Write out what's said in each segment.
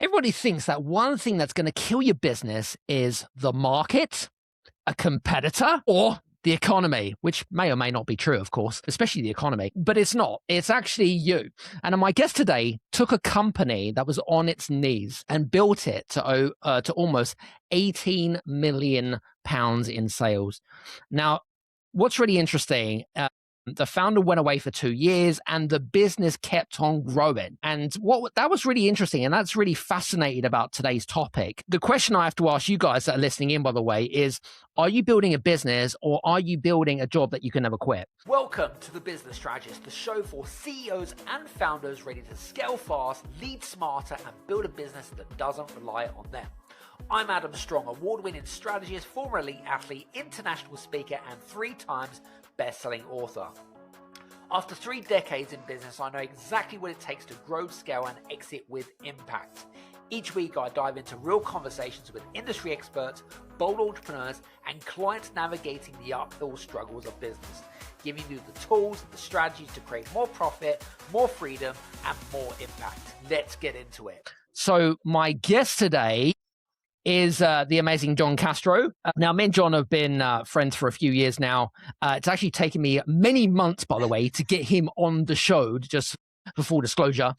Everybody thinks that one thing that's going to kill your business is the market, a competitor, or the economy, which may or may not be true, of course, especially the economy, but it's not. It's actually you. And my guest today took a company that was on its knees and built it to almost 18 million pounds in sales. Now, what's really interesting, the founder went away for 2 years and the business kept on growing. And that was really interesting. And that's really fascinating about today's topic. The question I have to ask you guys that are listening in, by the way, is, are you building a business or are you building a job that you can never quit? Welcome to The Business Strategist, the show for CEOs and founders ready to scale fast, lead smarter, and build a business that doesn't rely on them. I'm Adam Strong, award-winning strategist, former elite athlete, international speaker, and 3 times best-selling author. After 3 decades in business, I know exactly what it takes to grow, scale, and exit with impact. Each week, I dive into real conversations with industry experts, bold entrepreneurs, and clients navigating the uphill struggles of business, giving you the tools and the strategies to create more profit, more freedom, and more impact. Let's get into it. So my guest today is the amazing John Castro. Now, me and John have been friends for a few years now. It's actually taken me many months, by the way, to get him on the show, just for full disclosure.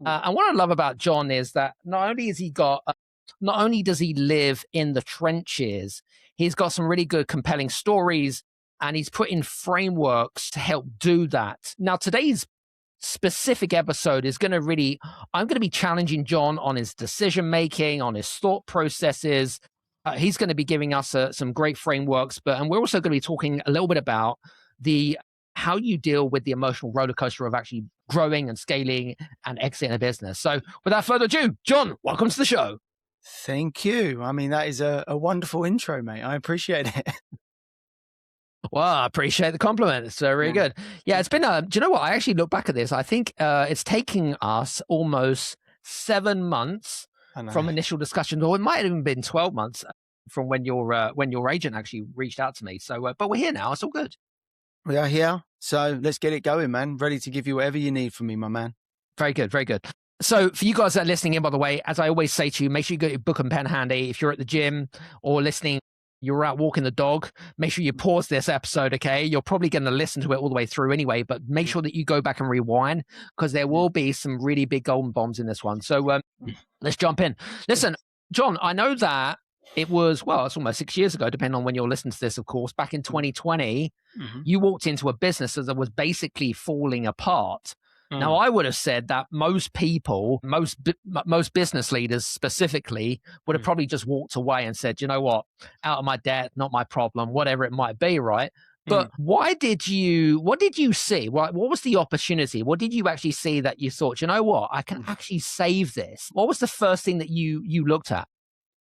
And what I love about John is that not only does he live in the trenches, he's got some really good, compelling stories, and he's put in frameworks to help do that. Now, today's specific episode is I'm going to be challenging John on his decision making, on his thought processes. He's going to be giving us some great frameworks, and we're also going to be talking a little bit about how you deal with the emotional roller coaster of actually growing and scaling and exiting a business. So without further ado, John, welcome to the show. Thank you. I mean, that is a wonderful intro, mate. I appreciate it. Well, I appreciate the compliment. It's really good. Yeah, it's been, do you know what? I actually look back at this. I think it's taking us almost 7 months from initial discussions, or it might have even been 12 months from when your agent actually reached out to me. So, but we're here now. It's all good. We are here. So let's get it going, man. Ready to give you whatever you need from me, my man. Very good. Very good. So for you guys that are listening in, by the way, as I always say to you, make sure you get your book and pen handy. If you're at the gym or listening, you're out walking the dog, make sure you pause this episode, okay? You're probably going to listen to it all the way through anyway, but make sure that you go back and rewind because there will be some really big golden bombs in this one. So let's jump in. Listen, John, I know that it's almost 6 years ago, depending on when you're listening to this, of course. Back in 2020, you walked into a business that was basically falling apart. Now, I would have said that most people, most business leaders specifically, would have probably just walked away and said, you know what, out of my debt, not my problem, whatever it might be, right? But what did you see? What was the opportunity? What did you actually see that you thought, you know what, I can actually save this? What was the first thing that you looked at?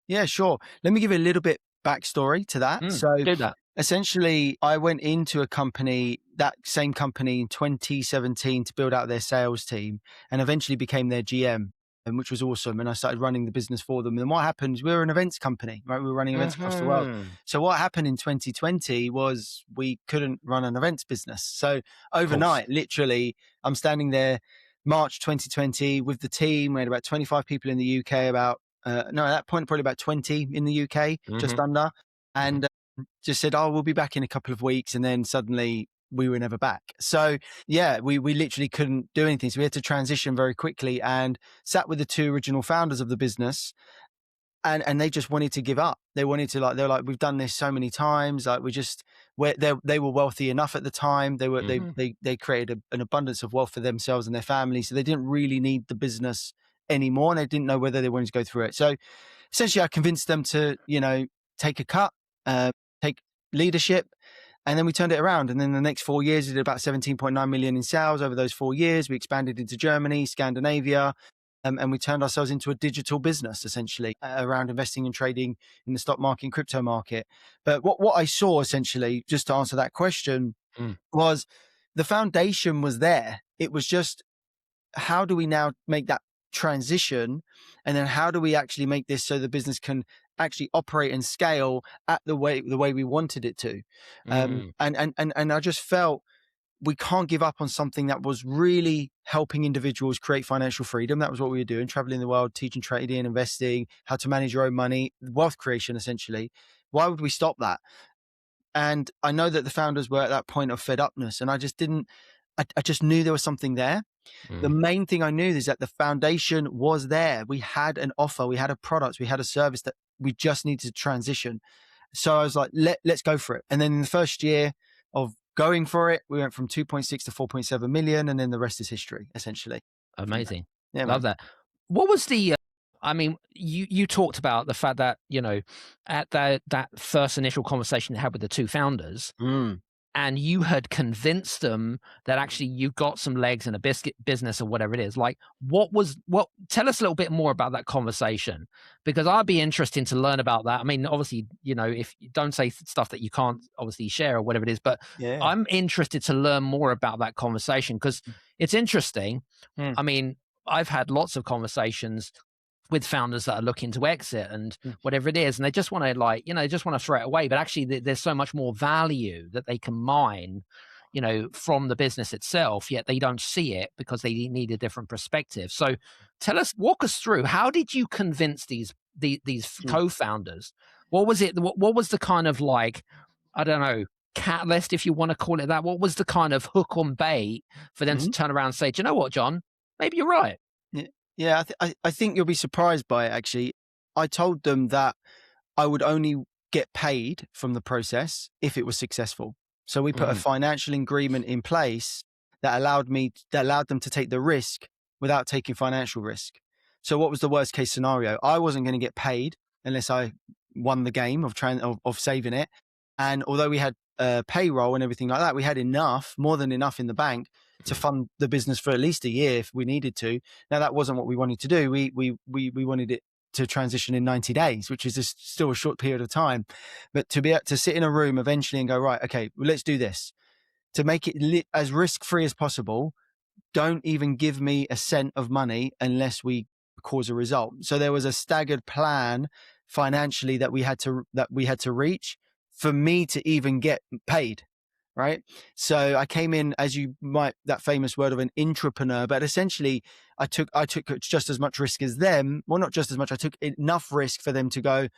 Yeah, sure. Let me give you a little bit backstory to that. So do that. Essentially, I went into that same company in 2017 to build out their sales team and eventually became their GM, which was awesome. And I started running the business for them. And what happened, we were an events company, right? We were running events across the world. So what happened in 2020 was we couldn't run an events business. So overnight, literally, I'm standing there March 2020 with the team. We had about 25 people in the UK, at that point, probably about 20 in the UK, just under. And just said, we'll be back in a couple of weeks. And then suddenly we were never back. So yeah, we literally couldn't do anything. So we had to transition very quickly and sat with the 2 original founders of the business. And they just wanted to give up. They wanted to they were like, we've done this so many times. Like they were wealthy enough at the time. They created an abundance of wealth for themselves and their family. So they didn't really need the business anymore. And they didn't know whether they wanted to go through it. So essentially I convinced them to, take a cut, take leadership, and then we turned it around. And then the next 4 years, we did about 17.9 million in sales over those 4 years. We expanded into Germany, Scandinavia, and we turned ourselves into a digital business, essentially, around investing and trading in the stock market and crypto market. But what I saw, essentially, just to answer that question, was the foundation was there. It was just, how do we now make that transition? And then how do we actually make this so the business can actually operate and scale at the way we wanted it to? And I just felt we can't give up on something that was really helping individuals create financial freedom. That was what we were doing, traveling the world, teaching trading, investing, how to manage your own money, wealth creation, essentially. Why would we stop that? And I know that the founders were at that point of fed upness, and I just knew there was something there. The main thing I knew is that the foundation was there. We had an offer, we had a product, we had a service that we just needed to transition. So I was like, let's go for it. And then in the first year of going for it, we went from 2.6 to 4.7 million. And then the rest is history, essentially. Amazing. Yeah, Love that. What was the, I mean, you talked about the fact that, at that first initial conversation you had with the two founders, and you had convinced them that actually you got some legs in a biscuit business or whatever it is. Like, tell us a little bit more about that conversation, because I'd be interested to learn about that. I mean, obviously, if you don't say stuff that you can't obviously share or whatever it is, but yeah. I'm interested to learn more about that conversation, because it's interesting. I mean, I've had lots of conversations with founders that are looking to exit and whatever it is, and they just want to just want to throw it away. But actually, there's so much more value that they can mine, from the business itself. Yet they don't see it because they need a different perspective. So, walk us through. How did you convince these co-founders? What was it? What was the kind of I don't know, catalyst, if you want to call it that? What was the kind of hook on bait for them to turn around and say, "Do you know what, John? Maybe you're right." Yeah, I think you'll be surprised by it, actually. I told them that I would only get paid from the process if it was successful. So we put a financial agreement in place that allowed them to take the risk without taking financial risk. So what was the worst case scenario? I wasn't going to get paid unless I won the game of saving it. And although we had payroll and everything like that, we had more than enough in the bank to fund the business for at least a year if we needed to. Now, that wasn't what we wanted to do. We wanted it to transition in 90 days, which is still a short period of time. But to be able to sit in a room eventually and go, right, okay, well, let's do this. To make it as risk-free as possible, don't even give me a cent of money unless we cause a result. So there was a staggered plan financially that we had to reach for me to even get paid. Right. So I came in, as that famous word of an entrepreneur, but essentially I took just as much risk as them. Well, not just as much. I took enough risk for them to go,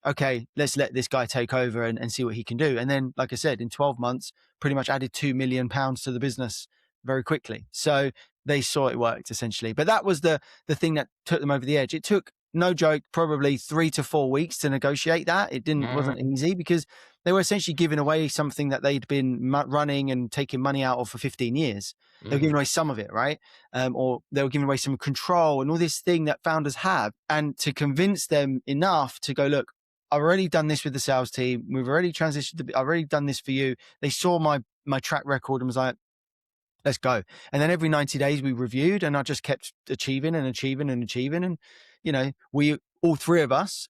okay, let's let this guy take over and see what he can do. And then, like I said, in 12 months, pretty much added £2 million to the business very quickly. So they saw it worked, essentially. But that was the thing that took them over the edge. It took, no joke, probably 3 to 4 weeks to negotiate that. It wasn't easy, because they were essentially giving away something that they'd been running and taking money out of for 15 years. They were giving away some of it, right? Or they were giving away some control and all this thing that founders have. And to convince them enough to go, look, I've already done this with the sales team. We've already transitioned. I've already done this for you. They saw my track record and was like, let's go. And then every 90 days we reviewed, and I just kept achieving. And, we, all three of us,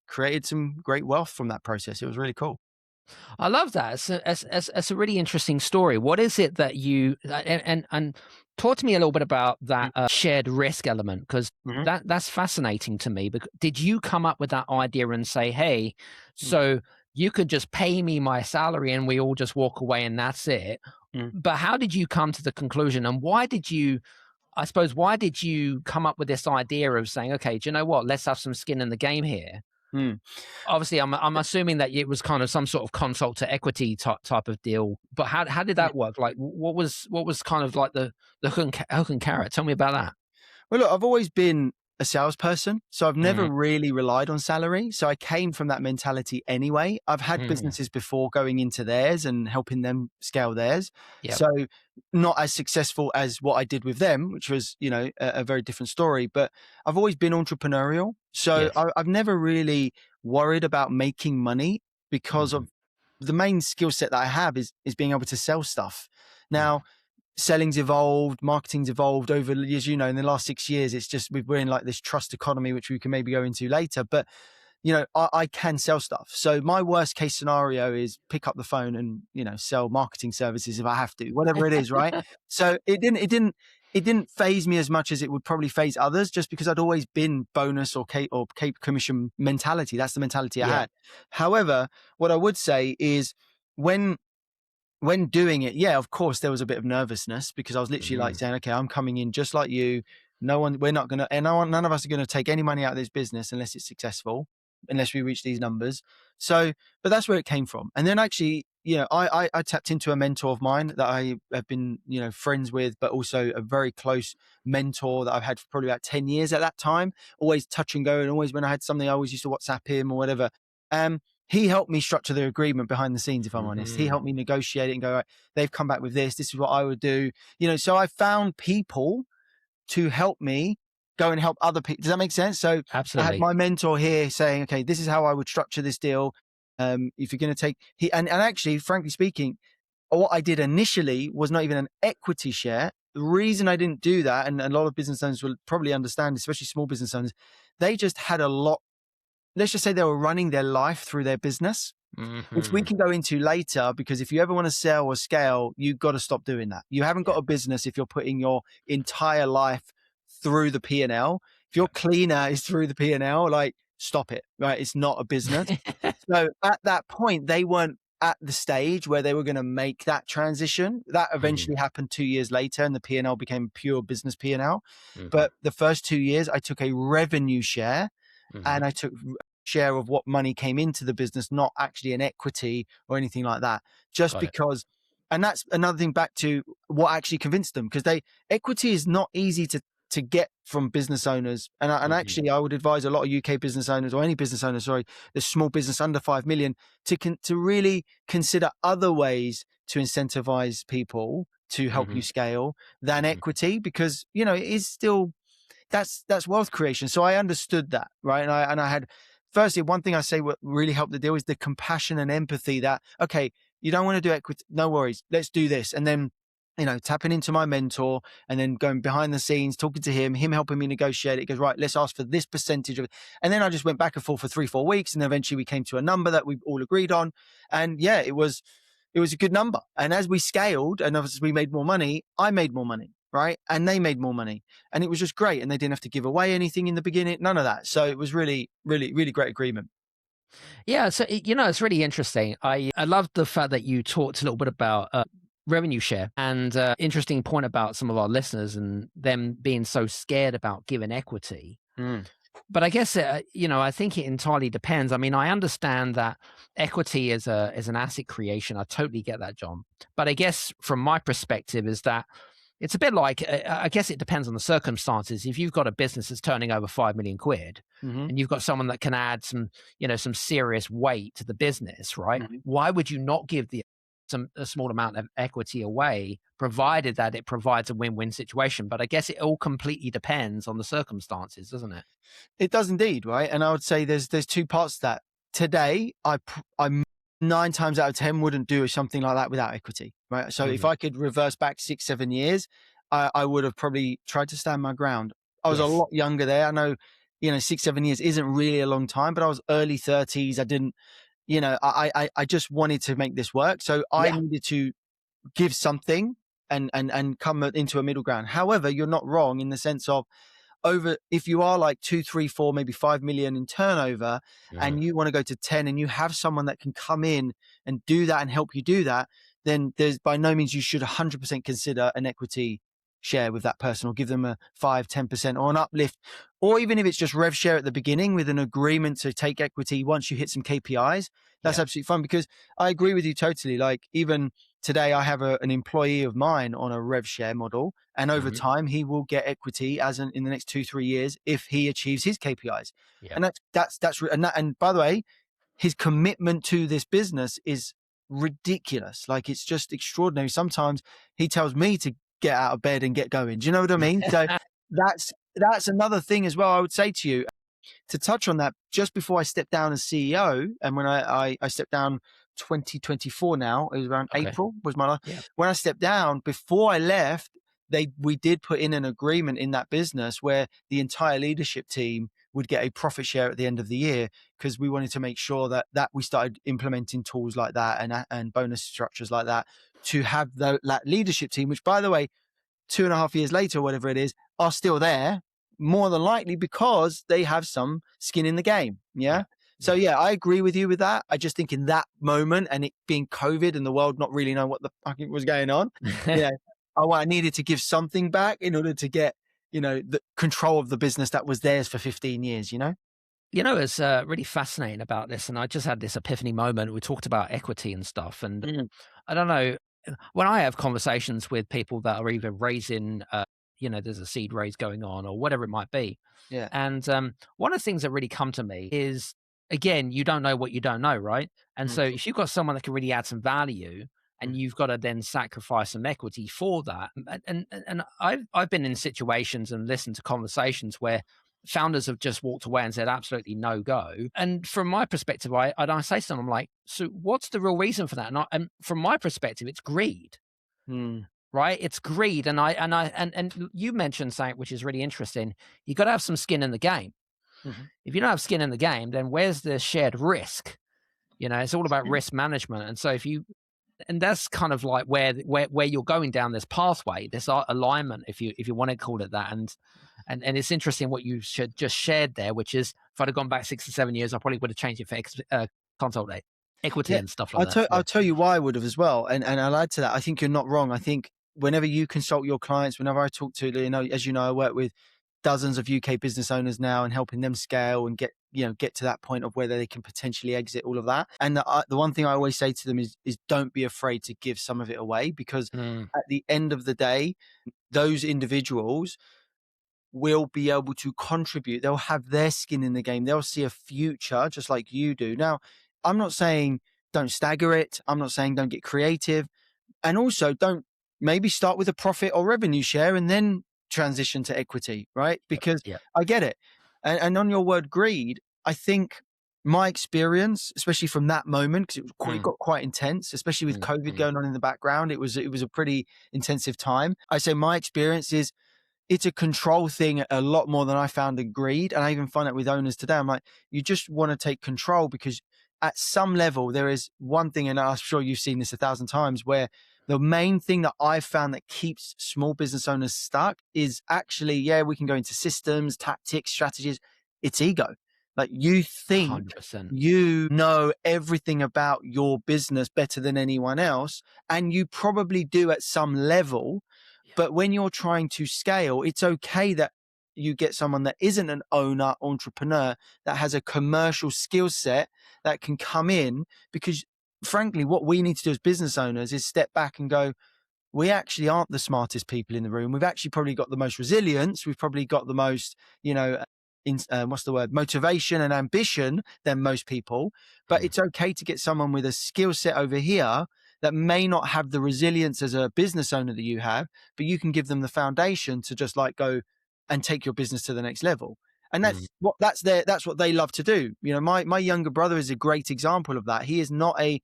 created some great wealth from that process. It was really cool. I love that. It's a really interesting story. What is it that you, and talk to me a little bit about that shared risk element, because that's fascinating to me. Because did you come up with that idea and say, hey, so you could just pay me my salary and we all just walk away and that's it? But how did you come to the conclusion, and why did you come up with this idea of saying, okay, do you know what, let's have some skin in the game here? Obviously, I'm assuming that it was kind of some sort of consult to equity type of deal. But how did that work? Like, what was kind of like the hook and carrot? Tell me about that. Well, look, I've always been a salesperson, so I've never really relied on salary. So I came from that mentality anyway. I've had businesses before going into theirs and helping them scale theirs. Yep. So not as successful as what I did with them, which was, a very different story. But I've always been entrepreneurial. So I've never really worried about making money, because of the main skill set that I have is being able to sell stuff. Now, selling's evolved, marketing's evolved over the years. In the last 6 years, it's just, we're in like this trust economy, which we can maybe go into later. But, I can sell stuff. So my worst case scenario is pick up the phone and, sell marketing services if I have to, whatever it is. Right. So it didn't phase me as much as it would probably phase others, just because I'd always been bonus or cape commission mentality. That's the mentality I had. However, what I would say is, when when doing it, yeah, of course, there was a bit of nervousness because I was literally like saying, okay, I'm coming in just like you. We're not going to, and none of us are going to take any money out of this business unless it's successful, unless we reach these numbers. So, but that's where it came from. And then actually, I tapped into a mentor of mine that I have been, friends with, but also a very close mentor that I've had for probably about 10 years at that time, always touch and go. And always when I had something, I always used to WhatsApp him or whatever. He helped me structure the agreement behind the scenes, if I'm honest. He helped me negotiate it and go, right, they've come back with this is what I would do. So I found people to help me go and help other people. Does that make sense? So Absolutely. I had my mentor here saying, okay, this is how I would structure this deal. If you're going to take, and actually, frankly speaking, what I did initially was not even an equity share. The reason I didn't do that, and a lot of business owners will probably understand, especially small business owners, they just had a lot. Let's just say they were running their life through their business, which we can go into later, because if you ever want to sell or scale, you've got to stop doing that. You haven't got a business if you're putting your entire life through the P&L. If your cleaner is through the P&L, like, stop it, right? It's not a business. So at that point, they weren't at the stage where they were going to make that transition. That eventually happened 2 years later, and the P&L became pure business P&L. But the first 2 years, I took a revenue share, and I took share of what money came into the business, not actually an equity or anything like that, just because. And that's another thing back to what actually convinced them, because equity is not easy to get from business owners. And actually, I would advise a lot of UK business owners, or any business owner, the small business under 5 million, to really consider other ways to incentivize people to help you scale than equity, because, it is still, that's wealth creation. So I understood that, right? And I had, firstly, one thing I say what really helped the deal is the compassion and empathy that, okay, you don't want to do equity, no worries, let's do this. And then, tapping into my mentor, and then going behind the scenes, talking to him helping me negotiate it. He goes, right, let's ask for this percentage of it. And then I just went back and forth for 3-4 weeks. And eventually we came to a number that we all agreed on. And yeah, it was a good number. And as we scaled and obviously we made more money, I made more money. Right. And they made more money, and it was just great. And they didn't have to give away anything in the beginning, none of that. So it was really, really, really great agreement. Yeah. So, it's really interesting. I love the fact that you talked a little bit about revenue share, and interesting point about some of our listeners and them being so scared about giving equity. But I guess, I think it entirely depends. I mean, I understand that equity is an asset creation. I totally get that, John. But I guess from my perspective is that it's a bit like, I guess it depends on the circumstances. If you've got a business that's turning over 5 million quid, and you've got someone that can add some serious weight to the business, right? Why would you not give a small amount of equity away, provided that it provides a win-win situation? But I guess it all completely depends on the circumstances, doesn't it? It does indeed, right? And I would say there's two parts to that. Today, I'm 9 times out of 10 wouldn't do something like that without equity, right? So if I could reverse back 6-7 years, I would have probably tried to stand my ground. I was a lot younger there. I know, 6-7 years isn't really a long time, but I was early 30s. I didn't, I just wanted to make this work. So I needed to give something and come into a middle ground. However, you're not wrong in the sense of, if you are like 2, 3, 4, maybe 5 million in turnover, and you want to go to 10, and you have someone that can come in and do that and help you do that, then there's by no means you should 100% consider an equity share with that person, or give them a 5-10% or an uplift, or even if it's just rev share at the beginning with an agreement to take equity once you hit some KPIs. That's absolutely fun, because I agree with you totally. Like, even today, I have an employee of mine on a rev share model, and over time he will get equity in the next 2-3 years if he achieves his KPIs. And and by the way, his commitment to this business is ridiculous. Like, it's just extraordinary. Sometimes he tells me to get out of bed and get going. Do you know what I mean? So that's another thing as well. I would say to you, to touch on that, just before I stepped down as CEO, and when I stepped down 2024 now, it was around April was my last. When I stepped down, before I left, we did put in an agreement in that business where the entire leadership team would get a profit share at the end of the year, because we wanted to make sure that we started implementing tools like that and bonus structures like that to have that leadership team, which, by the way, 2.5 years later, whatever it is, are still there, more than likely because they have some skin in the game. Yeah. So yeah, I agree with you with that. I just think in that moment, and it being COVID and the world not really knowing what the fuck was going on, yeah, I needed to give something back in order to get, the control of the business that was theirs for 15 years, It's really fascinating about this, and I just had this epiphany moment. We talked about equity and stuff, and I don't know, when I have conversations with people that are either raising, there's a seed raise going on or whatever it might be. Yeah. And one of the things that really come to me is, again, you don't know what you don't know, right? And so if you've got someone that can really add some value, and you've got to then sacrifice some equity for that, and I've been in situations and listened to conversations where founders have just walked away and said absolutely no go. And from my perspective, I say to them, I'm like, so what's the real reason for that? And from my perspective, it's greed. Right? It's greed. And you mentioned something which is really interesting. You got to have some skin in the game. If you don't have skin in the game, then where's the shared risk? It's all about risk management. And so and that's kind of like where you're going down this pathway, this alignment, if you want to call it that. And it's interesting what you just shared there, which is, if I'd have gone back 6 or 7 years, I probably would have changed it for consult equity and stuff like that. I'll tell you why I would have as well. And I'll add to that. I think you're not wrong. I think whenever you consult your clients, whenever I talk to, as you know, I work with dozens of UK business owners now and helping them scale and get to that point of whether they can potentially exit all of that. And the one thing I always say to them is don't be afraid to give some of it away, because at the end of the day, those individuals will be able to contribute. They'll have their skin in the game. They'll see a future just like you do. Now, I'm not saying don't stagger it. I'm not saying don't get creative. And also don't maybe start with a profit or revenue share and then transition to equity, right? Because I get it. And on your word greed, I think my experience, especially from that moment, because it got quite intense, especially with COVID going on in the background, it was a pretty intensive time. I say my experience is it's a control thing a lot more than I found in greed. And I even find that with owners today. I'm like, you just want to take control, because at some level there is one thing, and I'm sure you've seen this 1,000 times, where the main thing that I've found that keeps small business owners stuck is actually, we can go into systems, tactics, strategies. It's ego. Like, you think 100%. you know everything about your business better than anyone else, and you probably do at some level. But when you're trying to scale, it's okay that you get someone that isn't an owner, entrepreneur, that has a commercial skill set that can come in, because frankly, what we need to do as business owners is step back and go, we actually aren't the smartest people in the room. We've actually probably got the most resilience. We've probably got the most, motivation and ambition than most people. But it's okay to get someone with a skill set over here that may not have the resilience as a business owner that you have, but you can give them the foundation to just like go and take your business to the next level. And that's what they love to do. My younger brother is a great example of that. He is not I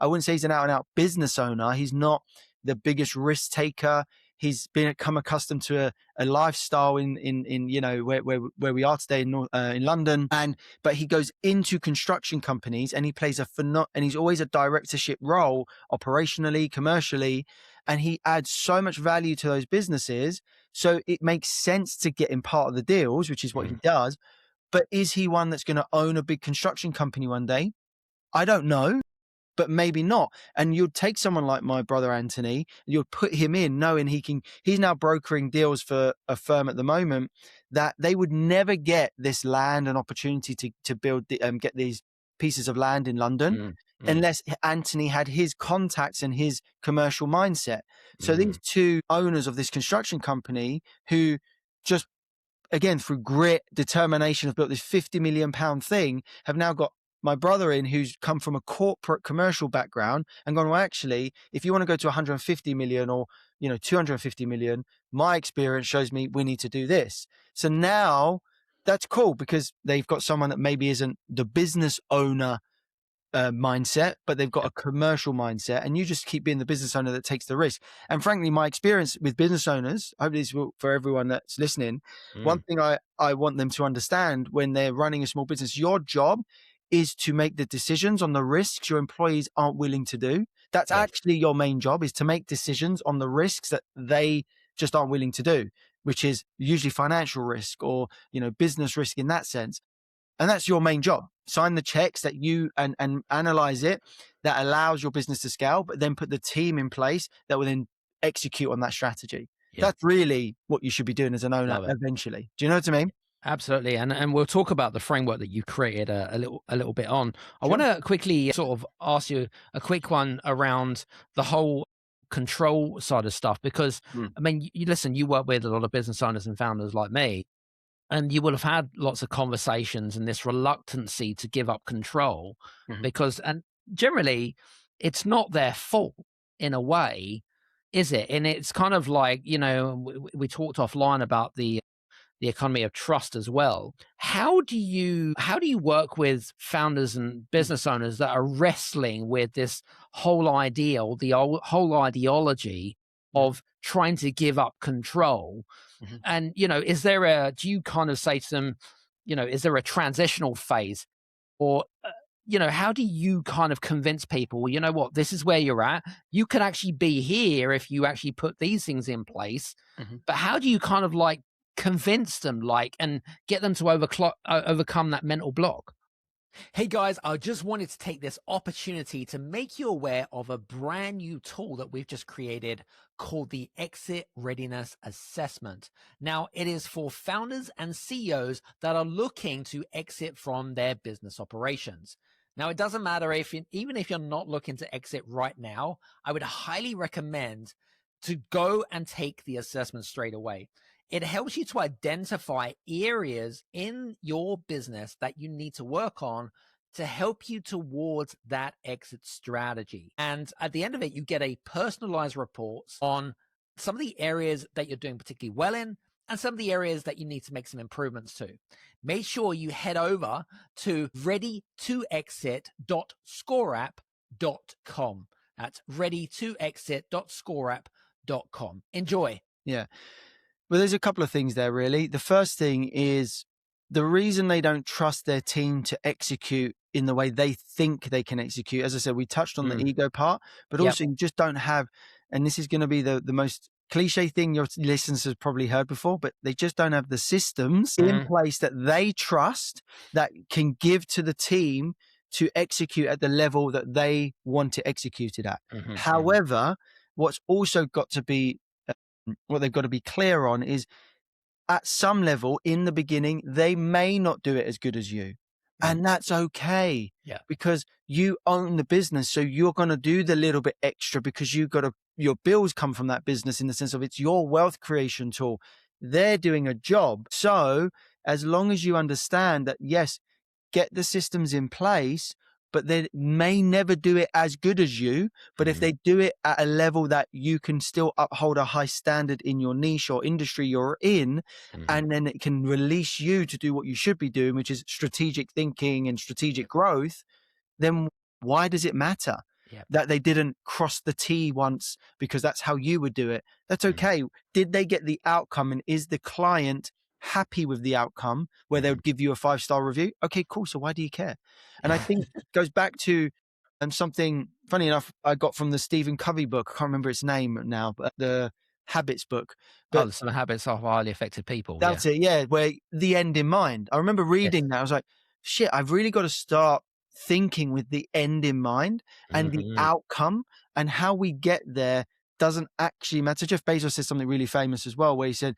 wouldn't say he's an out and out business owner. He's not the biggest risk taker. He's become accustomed to a lifestyle in where we are today in London, but he goes into construction companies and he plays and he's always a directorship role operationally, commercially, and he adds so much value to those businesses. So it makes sense to get him part of the deals, which is what he does. But is he one that's going to own a big construction company one day? I don't know. But maybe not. And you'd take someone like my brother Anthony, you'd put him in knowing he's now brokering deals for a firm at the moment that they would never get this land and opportunity to build, get these pieces of land in London unless Anthony had his contacts and his commercial mindset. So these two owners of this construction company who just, again, through grit, determination, have built this £50 million thing, have now got my brother in, who's come from a corporate commercial background, and gone, well, actually, if you want to go to 150 million or 250 million, my experience shows me we need to do this. So now that's cool, because they've got someone that maybe isn't the business owner mindset, but they've got a commercial mindset, and you just keep being the business owner that takes the risk. And frankly, my experience with business owners, hopefully this will, for everyone that's listening, one thing I want them to understand when they're running a small business, your job is to make the decisions on the risks your employees aren't willing to do. That's actually your main job, is to make decisions on the risks that they just aren't willing to do, which is usually financial risk or, business risk in that sense. And that's your main job. sign the checks that you and analyze it, that allows your business to scale, but then put the team in place that will then execute on that strategy. Yeah. That's really what you should be doing as an owner eventually. Do you know what I mean? Absolutely. And we'll talk about the framework that you created a little bit on. I want to quickly sort of ask you a quick one around the whole control side of stuff, because I mean, you listen, you work with a lot of business owners and founders like me, and you will have had lots of conversations and this reluctancy to give up control because, and generally it's not their fault in a way, is it? And it's kind of like, you know, we talked offline about the economy of trust as well. How do you work with founders and business owners that are wrestling with this whole ideal, the whole ideology of trying to give up control? And, you know, do you kind of say to them, you know, is there a transitional phase, or, you know, how do you kind of convince people, well, you know what, this is where you're at. You can actually be here if you actually put these things in place. But how do you kind of like convince them, like, and get them to overcome that mental block? Hey guys, I just wanted to take this opportunity to make you aware of a brand new tool that we've just created called the Exit Readiness Assessment. Now, it is for founders and CEOs that are looking to exit from their business operations. Now, it doesn't matter even if you're not looking to exit right now, I would highly recommend to go and take the assessment straight away. It helps you to identify areas in your business that you need to work on to help you towards that exit strategy. And at the end of it, you get a personalized report on some of the areas that you're doing particularly well in and some of the areas that you need to make some improvements to. Make sure you head over to readytoexit.scoreapp.com. That's readytoexit.scoreapp.com. Enjoy. Yeah. Well, there's a couple of things there, really. The first thing is the reason they don't trust their team to execute in the way they think they can execute. As I said, we touched on the ego part, but also you just don't have, and this is going to be the most cliche thing your listeners have probably heard before, but they just don't have the systems in place that they trust that can give to the team to execute at the level that they want it executed at. However, what's also got to be what they've got to be clear on is at some level in the beginning, they may not do it as good as you. And that's okay. Because you own the business. So you're going to do the little bit extra because your bills come from that business in the sense of it's your wealth creation tool. They're doing a job. So as long as you understand that, yes, get the systems in place, but they may never do it as good as you. But if they do it at a level that you can still uphold a high standard in your niche or industry you're in, and then it can release you to do what you should be doing, which is strategic thinking and strategic growth, then why does it matter that they didn't cross the T once because that's how you would do it? That's okay. Did they get the outcome, and is the client happy with the outcome where they would give you a 5-star review? Okay, cool. So why do you care? And I think it goes back to something funny enough I got from the Stephen Covey book. I can't remember its name now, but the Habits book. But the 7 Habits of Highly Effective People. That's it. Yeah. Where the end in mind. I remember reading that. I was like, shit, I've really got to start thinking with the end in mind and the outcome, and how we get there doesn't actually matter. Jeff Bezos said something really famous as well, where he said,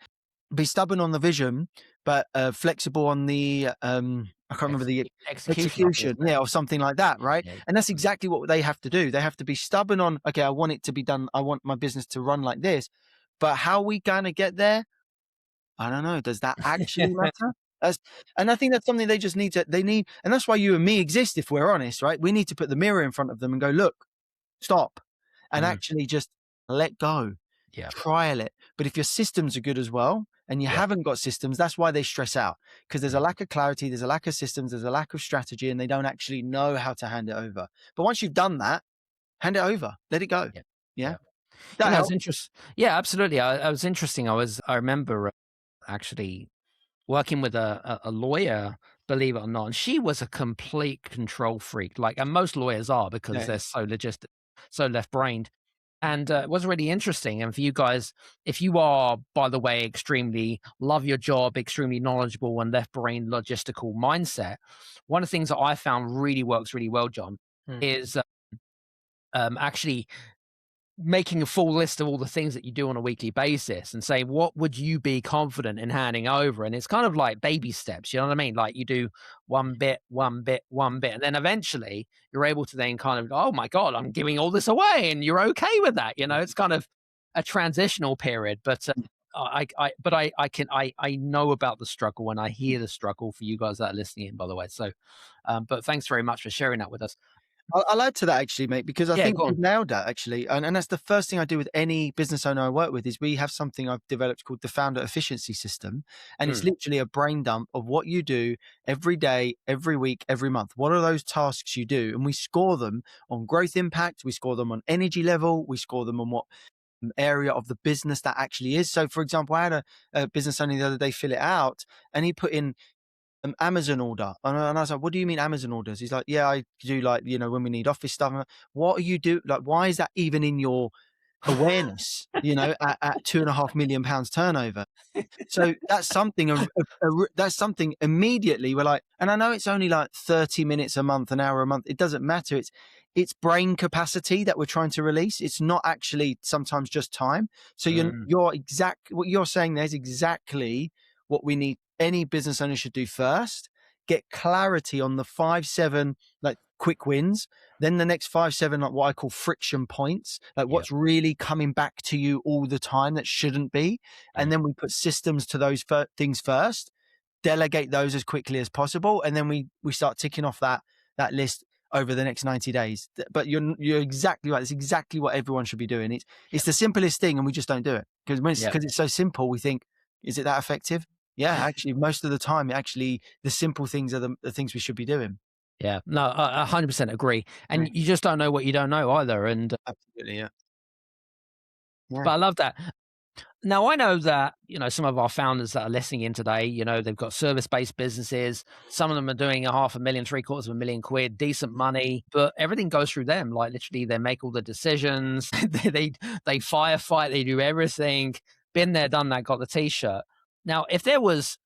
be stubborn on the vision, but flexible on the, I can't remember the execution. Yeah. Or something like that. Right. And that's exactly what they have to do. They have to be stubborn on, okay, I want it to be done. I want my business to run like this, but how are we going to get there? I don't know. Does that actually matter? And I think that's something they just need, and that's why you and me exist, if we're honest, right? We need to put the mirror in front of them and go, look, stop, and actually just let go, trial it. But if your systems are good as well, and you haven't got systems, that's why they stress out, because there's a lack of clarity, there's a lack of systems, there's a lack of strategy, and they don't actually know how to hand it over. But once you've done that, hand it over, let it go. Yeah. That was interesting. Yeah, absolutely. I was interesting. I remember actually working with a lawyer, believe it or not, and she was a complete control freak, and most lawyers are, because they're so logistic, so left-brained. And it was really interesting. And for you guys, if you are, by the way, extremely love your job, extremely knowledgeable and left brain logistical mindset, one of the things that I found really works really well, John, Mm. is actually making a full list of all the things that you do on a weekly basis and say, what would you be confident in handing over? And it's kind of like baby steps, you know what I mean? Like you do one bit, one bit, one bit, and then eventually you're able to then kind of, oh my God, I'm giving all this away, and you're okay with that. You know, it's kind of a transitional period, but I know about the struggle, and I hear the struggle for you guys that are listening in, by the way. So, but thanks very much for sharing that with us. I'll add to that actually, mate, because I Yeah, think go you've on. nailed that actually. And that's the first thing I do with any business owner I work with is we have something I've developed called the founder efficiency system. And it's Mm, literally a brain dump of what you do every day, every week, every month. What are those tasks you do? And we score them on growth impact. We score them on energy level. We score them on what area of the business that actually is. So for example, I had a business owner the other day fill it out and he put in an Amazon order. And I was like, what do you mean Amazon orders? He's like, yeah, I do like, when we need office stuff. I'm like, what are you do? Like, why is that even in your awareness, at £2.5 million turnover? So that's something, that's something immediately we're like, and I know it's only like 30 minutes a month, an hour a month. It doesn't matter. It's brain capacity that we're trying to release. It's not actually sometimes just time. So mm, what you're saying there is exactly what we need. Any business owner should do first, get clarity on the 5-7, like quick wins. Then the next 5-7, like what I call friction points, like yeah. what's really coming back to you all the time that shouldn't be. And Mm, then we put systems to those things first, delegate those as quickly as possible, and then we start ticking off that list over the next 90 days. But you're exactly right. It's exactly what everyone should be doing. yeah. It's the simplest thing, and we just don't do it because Yeah. it's so simple. We think, is it that effective? Yeah, actually, most of the time, the simple things are the things we should be doing. Yeah, no, I 100% agree. And Yeah, you just don't know what you don't know either. And absolutely. Yeah. Yeah. but I love that. Now I know that some of our founders that are listening in today, they've got service-based businesses. Some of them are doing 500,000, £750,000, decent money, but everything goes through them. Like literally, they make all the decisions. They firefight. They do everything. Been there, done that. Got the t-shirt. Now,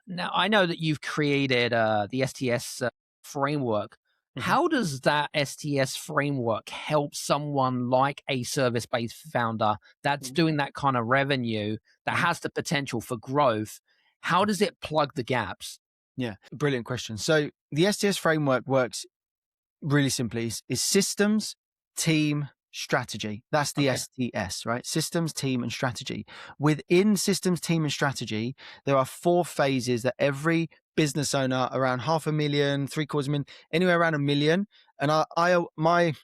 now I know that you've created the STS framework. Mhm. How does that STS framework help someone like a service-based founder that's Mhm. doing that kind of revenue, that Mhm. has the potential for growth? How does it plug the gaps? Yeah, brilliant question. So the STS framework works really simply is systems, team, strategy. That's the Okay. STS, right? Systems, team, and strategy. Within systems, team, and strategy, there are 4 phases that every business owner around 500,000, 750,000, anywhere around 1 million. And my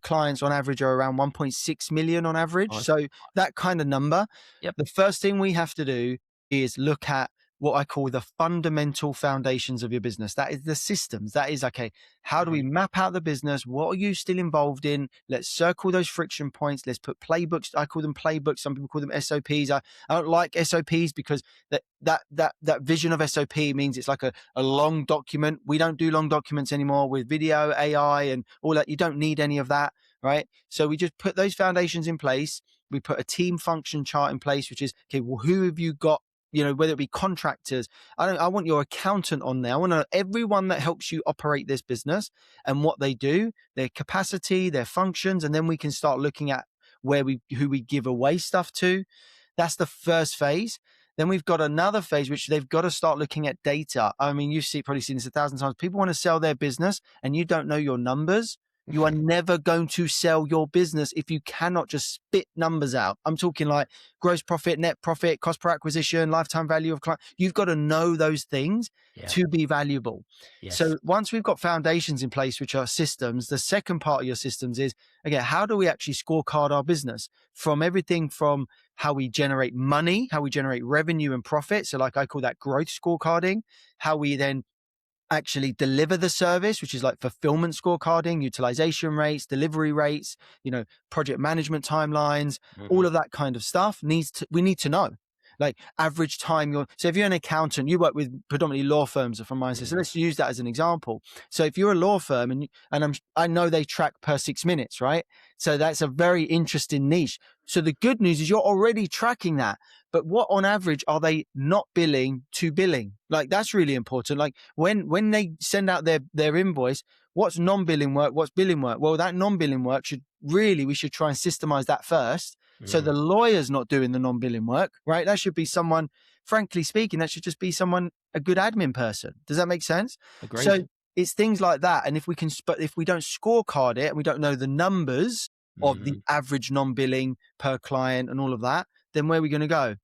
clients on average are around 1.6 million on average. Nice. So that kind of number. Yep. The first thing we have to do is look at what I call the fundamental foundations of your business. That is the systems. That is, okay, how do we map out the business? What are you still involved in? Let's circle those friction points. Let's put playbooks. I call them playbooks. Some people call them SOPs. I don't like SOPs because that vision of SOP means it's like a long document. We don't do long documents anymore with video, AI, and all that. You don't need any of that, right? So we just put those foundations in place. We put a team function chart in place, which is, okay, well, who have you got? Whether it be contractors, I want your accountant on there. I want to know everyone that helps you operate this business and what they do, their capacity, their functions, and then we can start looking at who we give away stuff to. That's the first phase. Then we've got another phase, which they've got to start looking at data. I mean, you've probably seen this 1,000 times. People want to sell their business and you don't know your numbers. You are never going to sell your business if you cannot just spit numbers out. I'm talking like gross profit, net profit, cost per acquisition, lifetime value of client. You've got to know those things Yeah. to be valuable. Yes. So once we've got foundations in place, which are systems, the second part of your systems is, again, how do we actually scorecard our business from everything from how we generate money, how we generate revenue and profit. So like I call that growth scorecarding, how we then actually deliver the service, which is like fulfillment scorecarding, utilization rates, delivery rates, project management timelines, all of that kind of stuff we need to know. Like average time so if you're an accountant, you work with predominantly law firms from my So let's use that as an example. So if you're a law firm and I know they track per 6 minutes, right? So that's a very interesting niche. So the good news is you're already tracking that. But what on average are they not billing to billing? Like that's really important. Like when they send out their invoice, what's non-billing work? What's billing work? Well, that non-billing work we should try and systemize that first. So the lawyer's not doing the non-billing work, right? That should be someone, frankly speaking, that should just be a good admin person. Does that make sense? Agreed. So it's things like that. And if we don't scorecard it and we don't know the numbers of the average non-billing per client and all of that, then where are we going to go?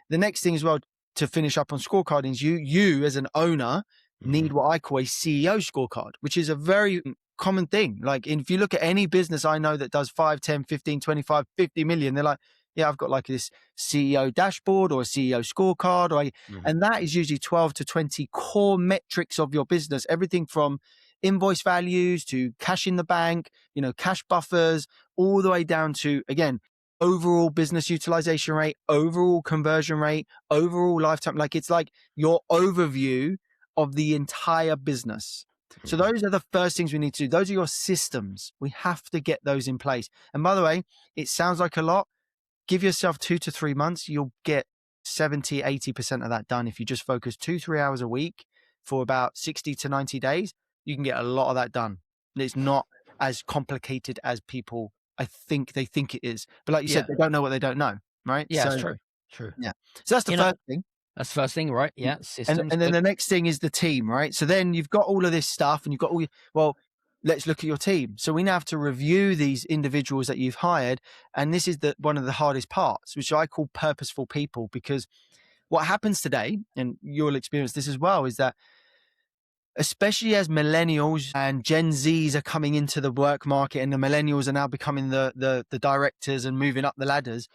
The next thing as well, to finish up on scorecarding, is you as an owner need what I call a CEO scorecard, which is a very common thing. Like if you look at any business I know that does 5, 10, 15, 25, 50 million, they're like, yeah, I've got like this CEO dashboard or a CEO scorecard, and that is usually 12 to 20 core metrics of your business, everything from invoice values to cash in the bank, cash buffers, all the way down to, again, overall business utilization rate, overall conversion rate, overall lifetime. Like it's like your overview of the entire business. So those are the first things we need to do. Those are your systems. We have to get those in place. And by the way, it sounds like a lot. Give yourself 2 to 3 months. You'll get 70, 80% of that done. If you just focus 2-3 hours a week for about 60 to 90 days, you can get a lot of that done. And it's not as complicated as people I think they think it is. But like you said, they don't know what they don't know, right? Yeah, so, it's true. Yeah. So that's the first thing. That's the first thing, right? Yeah, systems. And then the next thing is the team, right? So then you've got all of this stuff and you've got let's look at your team. So we now have to review these individuals that you've hired. And this is one of the hardest parts, which I call purposeful people, because what happens today, and you'll experience this as well, is that especially as millennials and Gen Zs are coming into the work market and the millennials are now becoming the directors and moving up the ladders,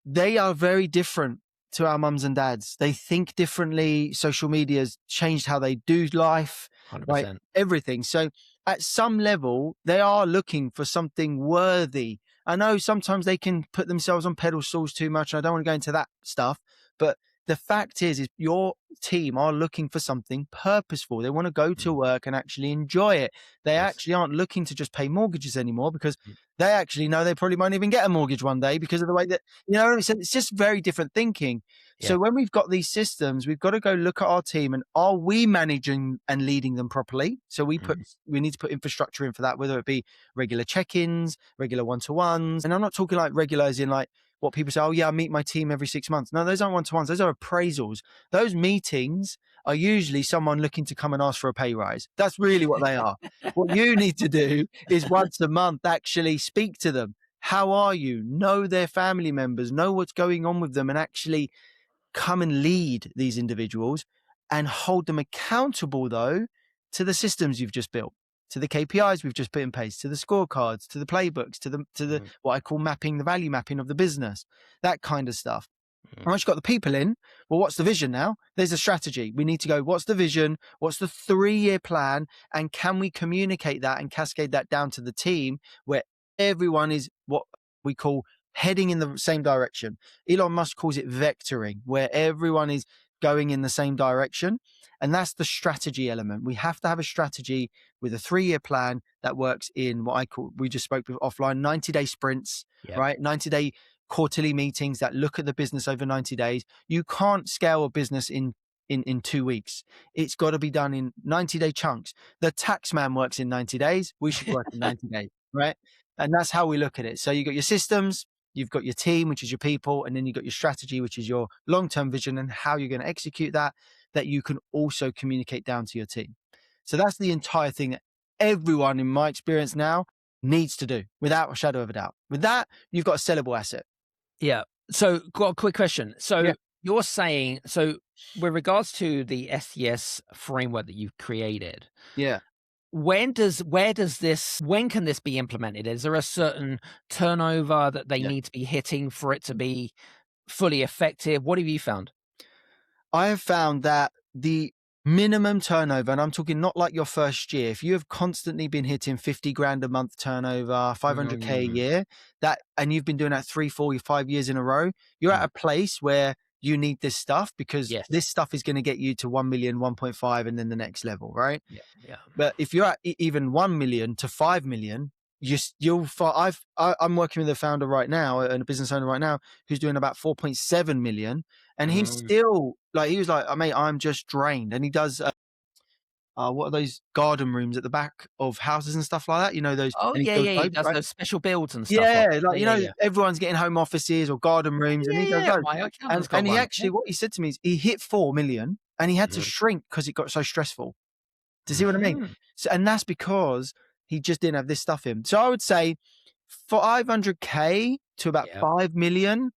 they are very different to our mums and dads. They think differently. Social media has changed how they do life, 100%. right? Everything. So at some level, they are looking for something worthy. I know sometimes they can put themselves on pedestals too much. And I don't want to go into that stuff, but the fact is your team are looking for something purposeful. They want to go to work and actually enjoy it. They actually aren't looking to just pay mortgages anymore, because they actually know they probably might even get a mortgage one day because of the way that, it's just very different thinking. Yeah. So when we've got these systems, we've got to go look at our team and are we managing and leading them properly? So we need to put infrastructure in for that, whether it be regular check-ins, regular one-to-ones. And I'm not talking like regular as in like, what people say, oh yeah, I meet my team every 6 months. No, those aren't one-to-ones. Those are appraisals. Those meetings are usually someone looking to come and ask for a pay rise. That's really what they are. What you need to do is once a month actually speak to them. How are you? Know their family members, know what's going on with them, and actually come and lead these individuals and hold them accountable, though, to the systems you've just built, to the KPIs we've just put in place, to the scorecards, to the playbooks, to the what I call mapping, the value mapping of the business, that kind of stuff. And once you've got the people in, well, what's the vision now? There's a strategy. We need to go, what's the vision? What's the 3-year plan? And can we communicate that and cascade that down to the team where everyone is what we call heading in the same direction? Elon Musk calls it vectoring, where everyone is going in the same direction. And that's the strategy element. We have to have a strategy with a 3-year plan that works in what I call, we just spoke with offline, 90-day sprints, right? 90-day quarterly meetings that look at the business over 90 days. You can't scale a business in 2 weeks. It's got to be done in 90-day chunks. The tax man works in 90 days. We should work in 90 days, right? And that's how we look at it. So you've got your systems, you've got your team, which is your people, and then you've got your strategy, which is your long-term vision and how you're going to execute that you can also communicate down to your team. So that's the entire thing that everyone, in my experience now, needs to do without a shadow of a doubt. With that, you've got a sellable asset. Yeah. So got a quick question. So you're saying, so with regards to the SES framework that you've created, when can this be implemented? Is there a certain turnover that they need to be hitting for it to be fully effective? What have you found? I have found that the minimum turnover, and I'm talking not like your first year, if you have constantly been hitting 50 grand a month turnover, 500K a year, and you've been doing that 3, 4, 5 years in a row, you're at a place where you need this stuff, because this stuff is going to get you to 1 million, 1.5, and then the next level, right? Yeah. But if you're at even 1 million to 5 million, I'm working with a founder right now and a business owner right now who's doing about 4.7 million, and he's still like, he was like, oh, mate, I'm just drained. And he does what are those garden rooms at the back of houses and stuff like that, you know, those, Oh, and he yeah, builds yeah, he those, does right? those special builds and stuff like Yeah, that. like, you Yeah, know, yeah, everyone's getting home offices or garden rooms, and yeah. he does Yeah, those. my accountant's got And he one. actually, what he said to me is he hit 4 million and he had to shrink because it got so stressful. Do you see what I mean? Mhm. So, and that's because he just didn't have this stuff in. So I would say 500K to about Yeah. 5 million.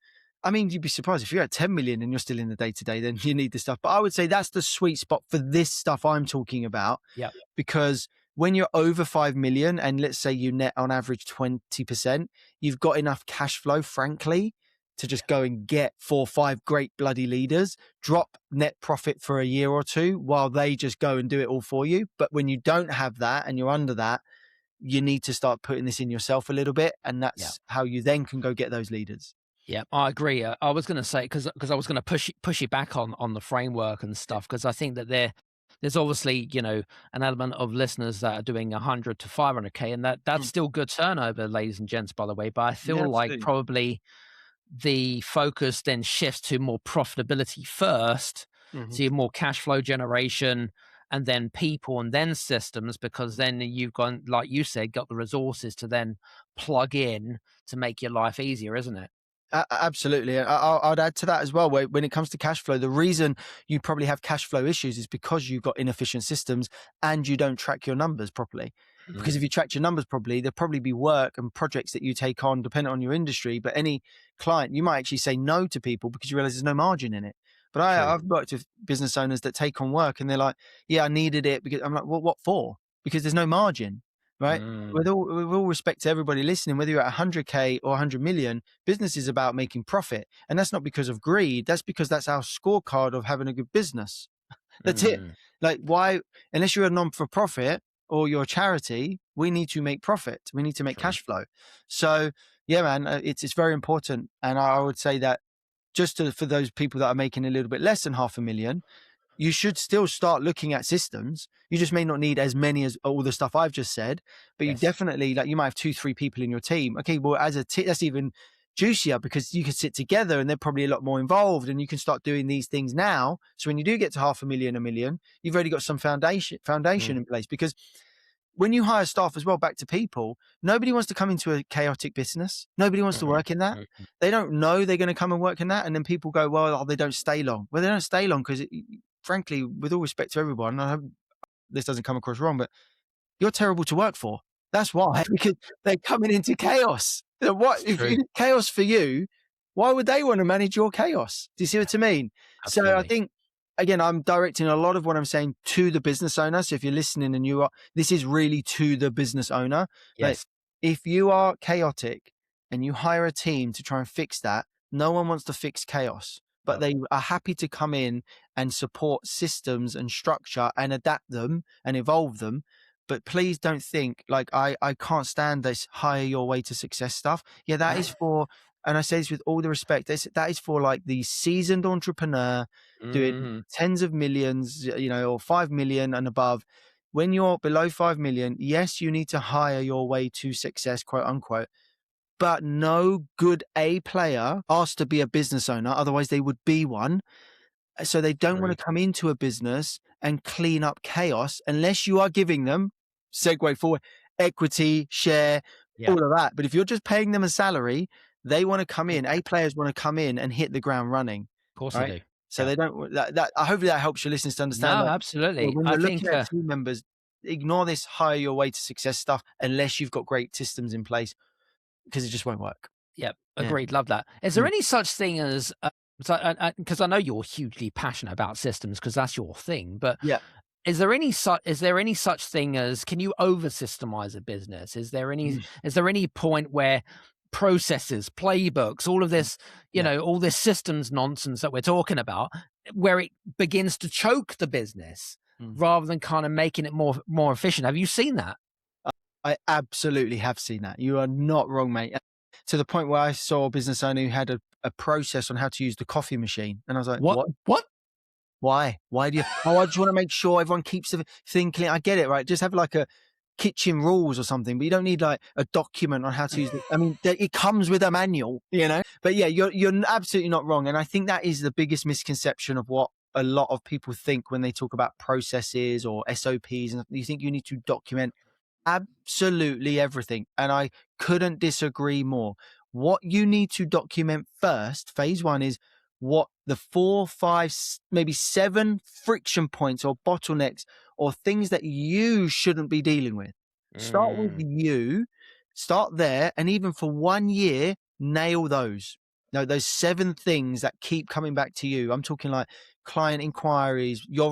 I mean, you'd be surprised if you're at 10 million and you're still in the day to day, then you need this stuff. But I would say that's the sweet spot for this stuff I'm talking about. Yeah. Because when you're over 5 million and let's say you net on average 20%, you've got enough cash flow, frankly, to just go and get 4 or 5 great bloody leaders, drop net profit for a year or two while they just go and do it all for you. But when you don't have that and you're under that, you need to start putting this in yourself a little bit. And that's how you then can go get those leaders. Yeah, I agree. I was going to say, because I was going to push you back on the framework and stuff, because I think that there's obviously, you know, an element of listeners that are doing 100 to 500K, and that's still good turnover, ladies and gents, by the way. But I feel like probably the focus then shifts to more profitability first, so you have more cash flow generation, and then people, and then systems, because then you've got, like you said, got the resources to then plug in to make your life easier, isn't it? Absolutely. I'd add to that as well. When it comes to cash flow, the reason you probably have cash flow issues is because you've got inefficient systems and you don't track your numbers properly. Because if you tracked your numbers properly, there'll probably be work and projects that you take on depending on your industry. But any client, you might actually say no to people because you realize there's no margin in it. But I've worked with business owners that take on work and they're like, yeah, I needed it because I'm like, well, what for? Because there's no margin, right? With all respect to everybody listening, whether you're at 100K or 100 million, business is about making profit. And that's not because of greed. That's because that's our scorecard of having a good business. That's it. Like, why, unless you're a non-for-profit or you're a charity, we need to make profit. We need to make cash flow. So yeah, man, it's very important. And I would say that for those people that are making a little bit less than 500,000, you should still start looking at systems. You just may not need as many as all the stuff I've just said, but you definitely, like, you might have 2-3 people in your team. Okay, well, as a team, that's even juicier because you can sit together and they're probably a lot more involved and you can start doing these things now. So when you do get to 500,000, 1 million, you've already got some foundation in place. Because when you hire staff as well, back to people, nobody wants to come into a chaotic business. Nobody wants to work in that. They don't know they're going to come and work in that. And then people go, well, they don't stay long. Well, they don't stay long because, frankly, with all respect to everyone, I hope this doesn't come across wrong, but you're terrible to work for. That's why, because they're coming into chaos. So if it's chaos for you, why would they want to manage your chaos? Do you see what I mean? Absolutely. So I think, again, I'm directing a lot of what I'm saying to the business owner. So if you're listening and this is really to the business owner. Yes. Like, if you are chaotic and you hire a team to try and fix that, no one wants to fix chaos, but they are happy to come in and support systems and structure and adapt them and evolve them. But please don't think like I can't stand this hire your way to success stuff. Yeah, that is for, and I say this with all the respect, that is for like the seasoned entrepreneur doing tens of millions, you know, or 5 million and above. When you're below 5 million, yes, you need to hire your way to success, quote unquote. But no good A player asked to be a business owner. Otherwise they would be one. So they don't want to come into a business and clean up chaos unless you are giving them, segue forward, equity, share, all of that. But if you're just paying them a salary, they want to come in. A players want to come in and hit the ground running. Of course right? they do. So they don't, hopefully that helps your listeners to understand. No, that, absolutely. when I you're think looking at team members, ignore this hire your way to success stuff unless you've got great systems in place, because it just won't work. Yep, agreed. Love that. Is there any such thing as, because I know you're hugely passionate about systems because that's your thing, but is there any such thing as, can you over systemize a business? Is there any point where processes, playbooks, all of this, you know, all this systems nonsense that we're talking about, where it begins to choke the business rather than kind of making it more efficient? Have you seen that? I absolutely have seen that. You are not wrong, mate. To the point where I saw a business owner who had a process on how to use the coffee machine. And I was like, what? Why? Why do you? Oh, I just want to make sure everyone keeps the thing clean. I get it, right? Just have like kitchen rules or something, but you don't need like a document on how to use it. I mean, it comes with a manual, but yeah, you're absolutely not wrong. And I think that is the biggest misconception of what a lot of people think when they talk about processes or SOPs, and you think you need to document absolutely everything. And I couldn't disagree more. What you need to document first, phase one, is what the 4, 5, maybe 7 friction points or bottlenecks or things that you shouldn't be dealing with. Start with you, start there, and even for 1 year, nail those. No, those 7 things that keep coming back to you. I'm talking like client inquiries. You're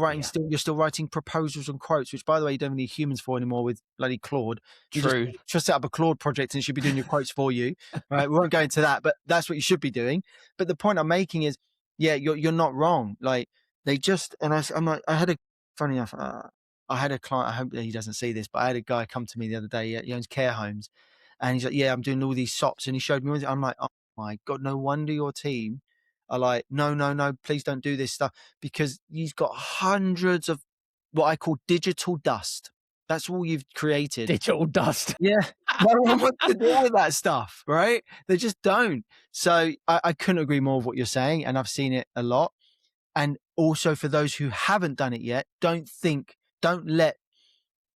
still writing proposals and quotes, which by the way, you don't need humans for anymore with bloody Claude. True. You just set up a Claude project and it should be doing your quotes for you. Right. We won't go into that, but that's what you should be doing. But the point I'm making is, yeah, you're not wrong. Like they just, and I'm like, funny enough, I had a client, I hope he doesn't see this, but I had a guy come to me the other day. He owns care homes and he's like, yeah, I'm doing all these SOPs. And he showed me, I'm like, oh my God, no wonder your team are like, no, please don't do this stuff, because he's got hundreds of what I call digital dust. That's all you've created. Digital dust. Yeah. No one wants to deal with that stuff, right? They just don't. So I couldn't agree more with what you're saying. And I've seen it a lot. And also for those who haven't done it yet, don't let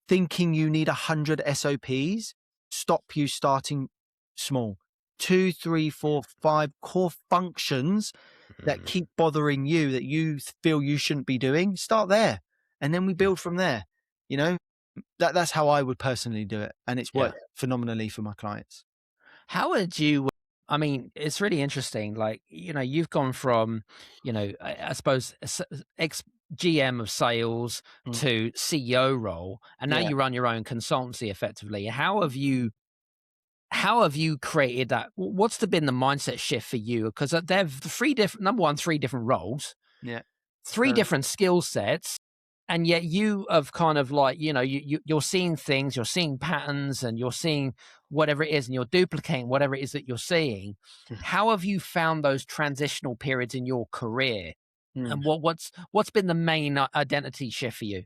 thinking you need 100 SOPs stop you starting small. 2, 3, 4, 5 core functions that keep bothering you, that you feel you shouldn't be doing. Start there. And then we build from there. That's how I would personally do it. And it's worked phenomenally for my clients. How would you, I mean, it's really interesting. Like, you've gone from, I suppose, ex-GM of sales to CEO role, and now you run your own consultancy effectively. How have you created that? What's been the mindset shift for you? Because they're three different roles. Yeah. 3 different skill sets. And yet you have kind of like, you're seeing things, you're seeing patterns, and you're seeing whatever it is, and you're duplicating whatever it is that you're seeing. How have you found those transitional periods in your career? And what's been the main identity shift for you?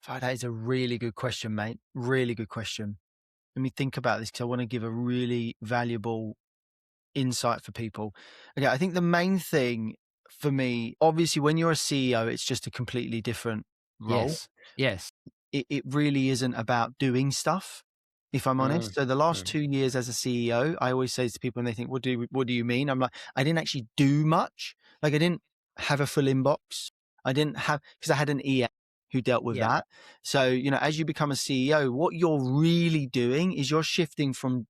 That is a really good question, mate. Really good question. Let me think about this, because I want to give a really valuable insight for people. Okay, I think the main thing for me, obviously, when you're a CEO, it's just a completely different role. Yes. It really isn't about doing stuff, if I'm honest. So the last 2 years as a CEO, I always say to people when they think, what do you mean? I'm like, I didn't actually do much. Like I didn't have a full inbox. I didn't have, because I had an EA who dealt with that. So, as you become a CEO, what you're really doing is you're shifting from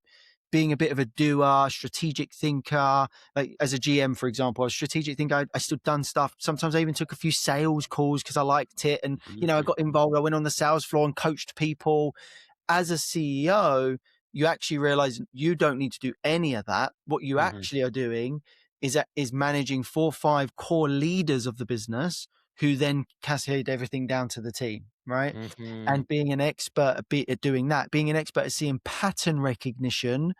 being a bit of a doer, strategic thinker. Like as a GM, for example, I was a strategic thinker. I still done stuff. Sometimes I even took a few sales calls because I liked it. And, I got involved. I went on the sales floor and coached people. As a CEO, you actually realize you don't need to do any of that. What you actually are doing is managing 4 or 5 core leaders of the business who then cascade everything down to the team, right? And being an expert at doing that, being an expert at seeing pattern recognition,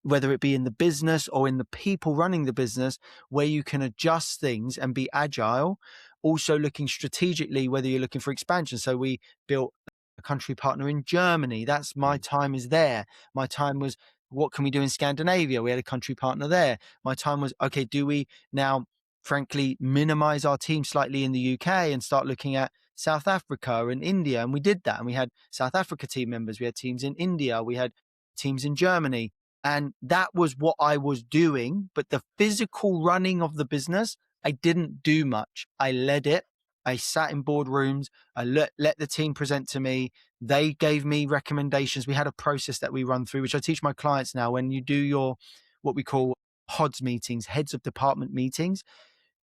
whether it be in the business or in the people running the business, where you can adjust things and be agile. Also looking strategically, whether you're looking for expansion. So we built a country partner in Germany. That's my time is there. My time was, what can we do in Scandinavia? We had a country partner there. My time was, okay, do we now frankly minimize our team slightly in the UK and start looking at South Africa and India? And we did that. And we had South Africa team members. We had teams in India. We had teams in Germany. And that was what I was doing. But the physical running of the business, I didn't do much. I led it. I sat in boardrooms. I let the team present to me. They gave me recommendations. We had a process that we run through, which I teach my clients now. When you do your, what we call HODs meetings, heads of department meetings,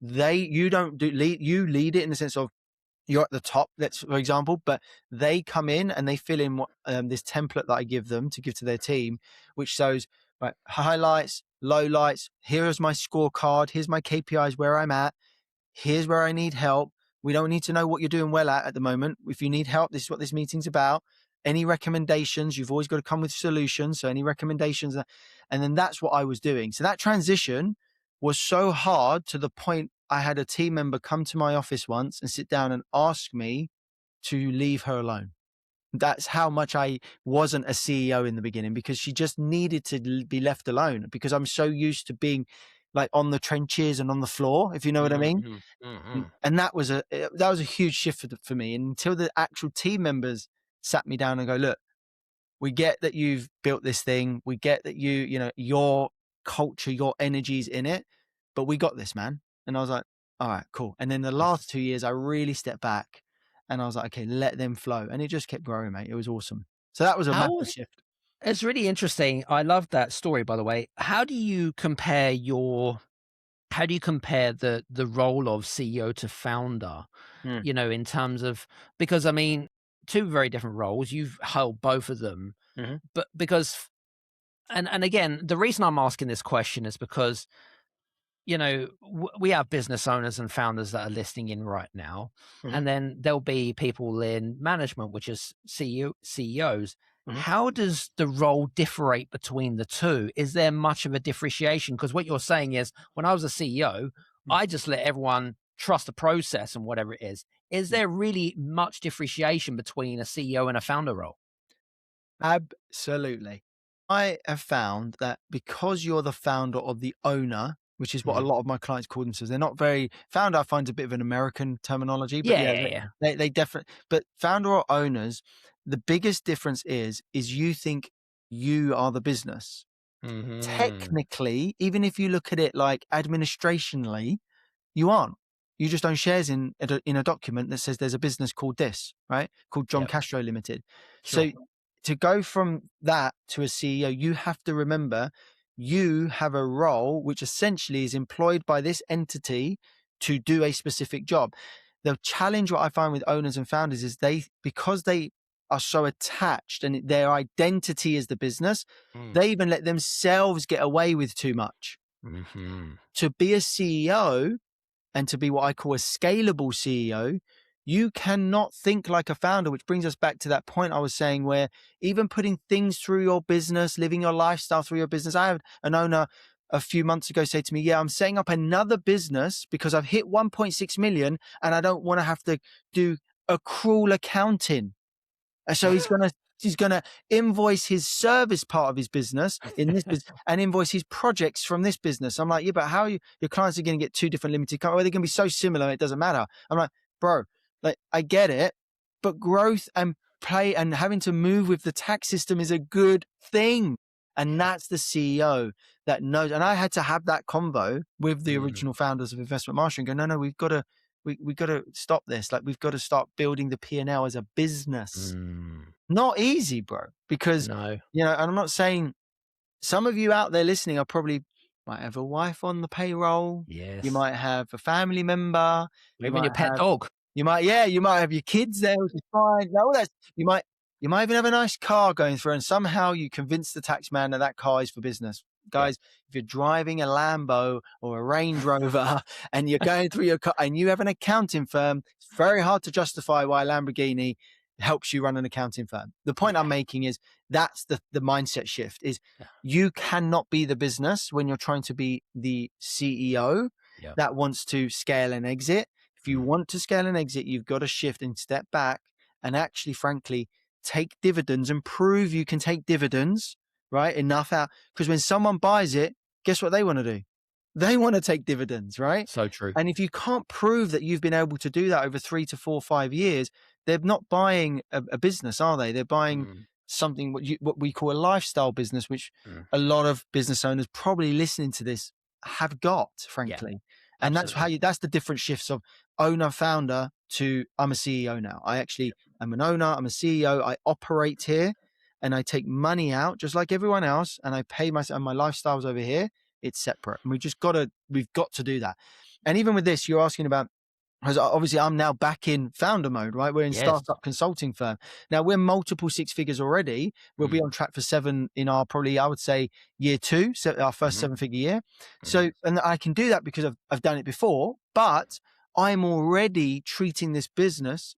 you lead it in the sense of you're at the top, for example, but they come in and they fill in what this template that I give them to give to their team, which shows highlights, lowlights. Here's my scorecard. Here's my KPIs, where I'm at. Here's where I need help. We don't need to know what you're doing well at the moment. If you need help, this is what this meeting's about. Any recommendations, you've always got to come with solutions. So any recommendations, and then that's what I was doing. So that transition was so hard to the point I had a team member come to my office once and sit down and ask me to leave her alone. That's how much I wasn't a CEO in the beginning, because she just needed to be left alone, because I'm so used to being like on the trenches and on the floor, if you know what I mean. Mhm, mhm. And that was a huge shift for me. And until the actual team members sat me down and go, look, we get that you've built this thing. We get that you know, your culture, your energy's in it, but we got this, man. And I was like, all right, cool. And then the last 2 years, I really stepped back and I was like, okay, let them flow. And it just kept growing, mate. It was awesome. So that was a How massive was shift. It's really interesting. I love that story, by the way. How do you compare the role of CEO to founder, Mm. you know, in terms of, because I mean, two very different roles. You've held both of them, Mhm. but because, and again, the reason I'm asking this question is because, you know, we have business owners and founders that are listening in right now, Mhm. and then there'll be people in management, which is CEOs. Mhm. How does the role differentiate between the two? Is there much of a differentiation? Because what you're saying is, when I was a CEO, Mm. I just let everyone trust the process and whatever it is. Is there really much differentiation between a CEO and a founder role? Absolutely. I have found that because you're the founder or the owner, which is what a Mhm. lot of my clients call themselves, they're not very founder. I find a bit of an American terminology, but Yeah, yeah, yeah, yeah. they definitely. But founder or owners, the biggest difference is you think you are the business. Mhm. Technically, even if you look at it like administrationally, you aren't. You just own shares in a document that says there's a business called this, right? Called John Yep. Castro Limited. Sure. So to go from that to a CEO, you have to remember you have a role which essentially is employed by this entity to do a specific job. The challenge what I find with owners and founders is because they are so attached and their identity is the business, Mm. they even let themselves get away with too much. Mhm. To be a CEO and to be what I call a scalable CEO, you cannot think like a founder, which brings us back to that point I was saying, where even putting things through your business, living your lifestyle through your business. I had an owner a few months ago say to me, yeah, I'm setting up another business because I've hit 1.6 million and I don't want to have to do accrual accounting. And so he's gonna invoice his service part of his business in this business and invoice his projects from this business. I'm like, yeah, but how your clients are going to get two different limited companies? They're going to be so similar, it doesn't matter. I'm like, bro, like I get it, but growth and play and having to move with the tax system is a good thing. And that's the CEO that knows. And I had to have that convo with the Mm. original founders of Investment Mastery and go, no, we've got to we got to stop this. Like we've got to start building the P&L as a business. Mm. Not easy, bro, because, No. and I'm not saying some of you out there listening are probably might have a wife on the payroll. You Yes. might have a family member. Or You even your might pet have, dog. you might have your kids there, which is fine. No, you might even have a nice car going through and somehow you convince the tax man that that car is for business. Yep. Guys, if you're driving a Lambo or a Range Rover and you're going through your car and you have an accounting firm, it's very hard to justify why a Lamborghini helps you run an accounting firm. The point Yeah. I'm making is that's the mindset shift is Yeah. you cannot be the business when you're trying to be the CEO Yep. that wants to scale and exit. If you Mm. want to scale and exit, you've got to shift and step back and actually, frankly, take dividends and prove you can take dividends, right? Enough out. Because when someone buys it, guess what they want to do? They want to take dividends, right? So true. And if you can't prove that you've been able to do that over 3 to 4, 5 years, they're not buying a business, are they? They're buying Mm. something what we call a lifestyle business, which Mm. a lot of business owners probably listening to this have got, Yeah. frankly. And that's Absolutely. that's the different shifts of owner, founder to I'm a CEO now. I actually am an owner, I'm a CEO, I operate here and I take money out just like everyone else and I pay myself and my lifestyle's over here. It's separate. And we've got to do that. And even with this, you're asking about, because obviously I'm now back in founder mode, right? We're in Yes. startup consulting firm. Now we're multiple six figures already. We'll be Mm. on track for 7 in our probably, I would say, year 2, so our first Mhm. 7-figure year. Mhm. So, and I can do that because I've done it before, but I'm already treating this business,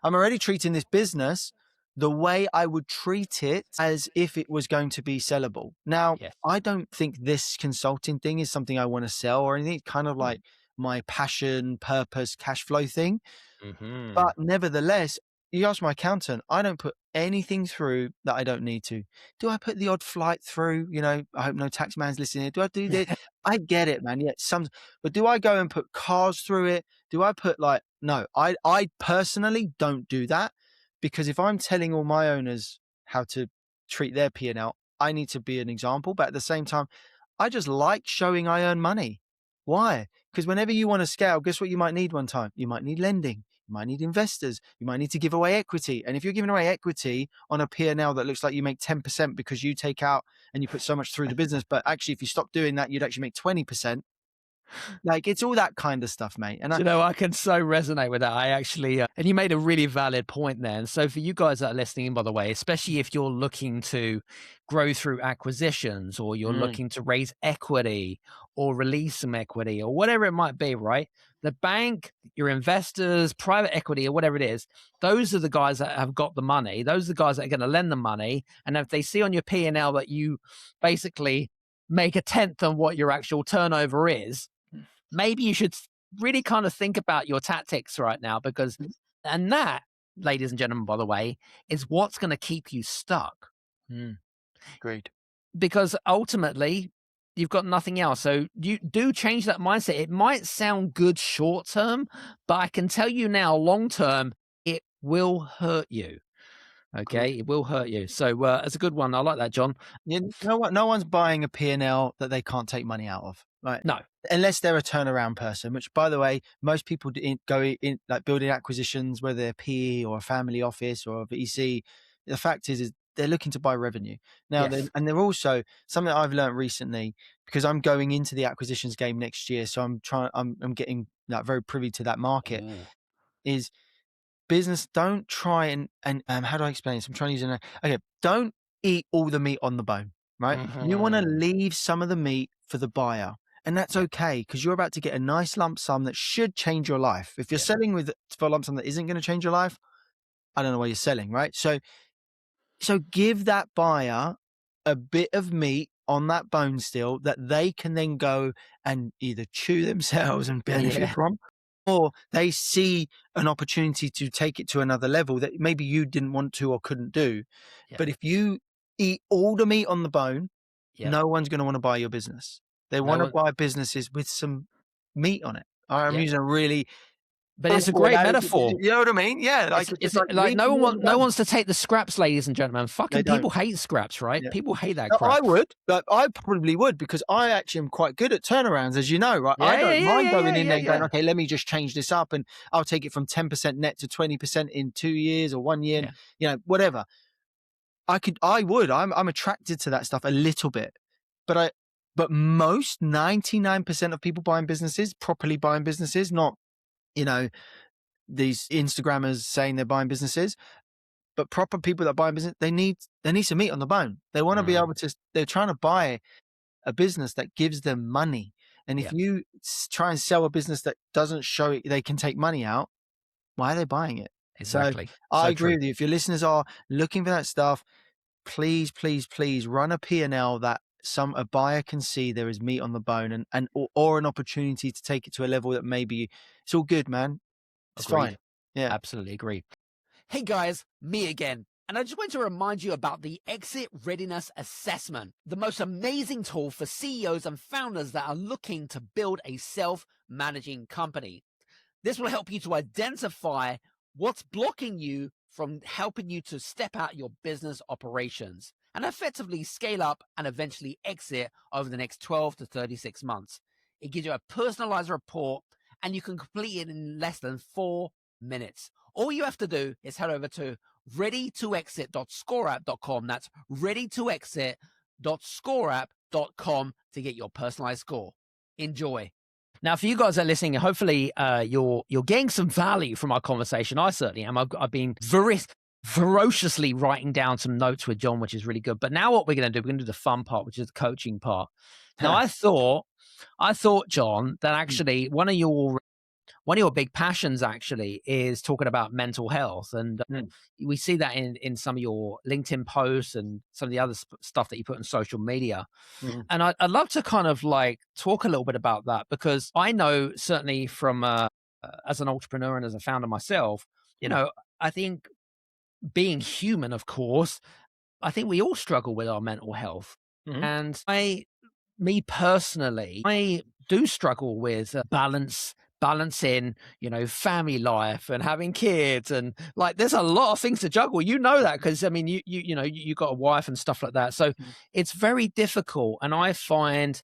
I'm already treating this business the way I would treat it as if it was going to be sellable. Now, Yes. I don't think this consulting thing is something I want to sell or anything. It's kind of Mm. like my passion, purpose, cash flow thing. Mhm. But nevertheless, you ask my accountant, I don't put anything through that I don't need to. Do I put the odd flight through? I hope no tax man's listening. Do I do this? I get it, man. Yeah, but do I go and put cars through it? Do I put no, I personally don't do that, because if I'm telling all my owners how to treat their P&L, I need to be an example. But at the same time, I just like showing I earn money. Why? Because whenever you want to scale, guess what you might need one time? You might need lending. You might need investors. You might need to give away equity. And if you're giving away equity on a P&L that looks like you make 10% because you take out and you put so much through the business, but actually if you stop doing that, you'd actually make 20%. It's all that kind of stuff, mate. And I can so resonate with that. I actually, and you made a really valid point there. And so for you guys that are listening, by the way, especially if you're looking to grow through acquisitions, or you're looking to raise equity or release some equity or whatever it might be, right? The bank, your investors, private equity, or whatever it is, those are the guys that have got the money. Those are the guys that are going to lend the money. And if they see on your P&L that you basically make a tenth of what your actual turnover is, maybe you should really kind of think about your tactics right now, because, and that, ladies and gentlemen, by the way, is what's going to keep you stuck. Agreed. Because ultimately, you've got nothing else. So you do change that mindset. It might sound good short term, but I can tell you now, long term, it will hurt you. Okay, it will hurt you. So it's a good one. I like that, John. No one's buying a P&L that they can't take money out of, right? No. Unless they're a turnaround person, which, by the way, most people go in building acquisitions, whether they're PE or a family office or a VC. The fact is they're looking to buy revenue now. Yes. And they're also something that I've learned recently, because I'm going into the acquisitions game next year. So I'm getting very privy to that market. Is business, don't try and how do I explain this? I'm trying to use okay, don't eat all the meat on the bone, right? You want to leave some of the meat for the buyer. And that's okay, because you're about to get a nice lump sum that should change your life. If you're selling for a lump sum that isn't going to change your life, I don't know why you're selling, right? So give that buyer a bit of meat on that bone still that they can then go and either chew themselves and benefit from, or they see an opportunity to take it to another level that maybe you didn't want to or couldn't do. But if you eat all the meat on the bone, no one's going to want to buy your business. They want to buy businesses with some meat on it. I'm using a really, but it's a great metaphor. You know what I mean? Yeah, it's like no one wants to take the scraps, ladies and gentlemen. Fucking people hate scraps, right? Yeah. People hate that crap. crap. I probably would, because I actually am quite good at turnarounds, as you know, right? I don't mind going in there and going, okay, let me just change this up, and I'll take it from 10% net to 20% in 2 years or 1 year, whatever. I'm attracted to that stuff a little bit, but most 99% of people properly buying businesses, not, these Instagrammers saying they're buying businesses, but proper people that buy a business, they need some meat on the bone. They want to be able to, they're trying to buy a business that gives them money. And if you try and sell a business that doesn't show they can take money out, why are they buying it? Exactly. So I agree with you. If your listeners are looking for that stuff, please, please, please run a P&L that a buyer can see there is meat on the bone, or an opportunity to take it to a level that maybe it's all good, man. It's fine. Yeah. Absolutely agree. Hey guys, me again. And I just want to remind you about the Exit Readiness Assessment, the most amazing tool for CEOs and founders that are looking to build a self-managing company. This will help you to identify what's blocking you from helping you to step out your business operations and effectively scale up and eventually exit over the next 12 to 36 months. It gives you a personalized report, and you can complete it in less than 4 minutes. All you have to do is head over to readytoexit.scoreapp.com. That's readytoexit.scoreapp.com to get your personalized score. Enjoy. Now, for you guys that are listening, hopefully you're getting some value from our conversation. I certainly am. I've been ferociously writing down some notes with John, which is really good. But now what we're going to do, we're going to do the fun part, which is the coaching part. Now, I thought, John, that actually one of your big passions actually is talking about mental health. And we see that in some of your LinkedIn posts and some of the other stuff that you put on social media. And I'd love to kind of talk a little bit about that, because I know certainly from as an entrepreneur and as a founder myself, I think being human, of course, I think we all struggle with our mental health. Mhm. And me personally, I do struggle with balancing, family life and having kids, and like there's a lot of things to juggle. You know that because I mean, you got a wife and stuff like that. So Mhm. it's very difficult, and I find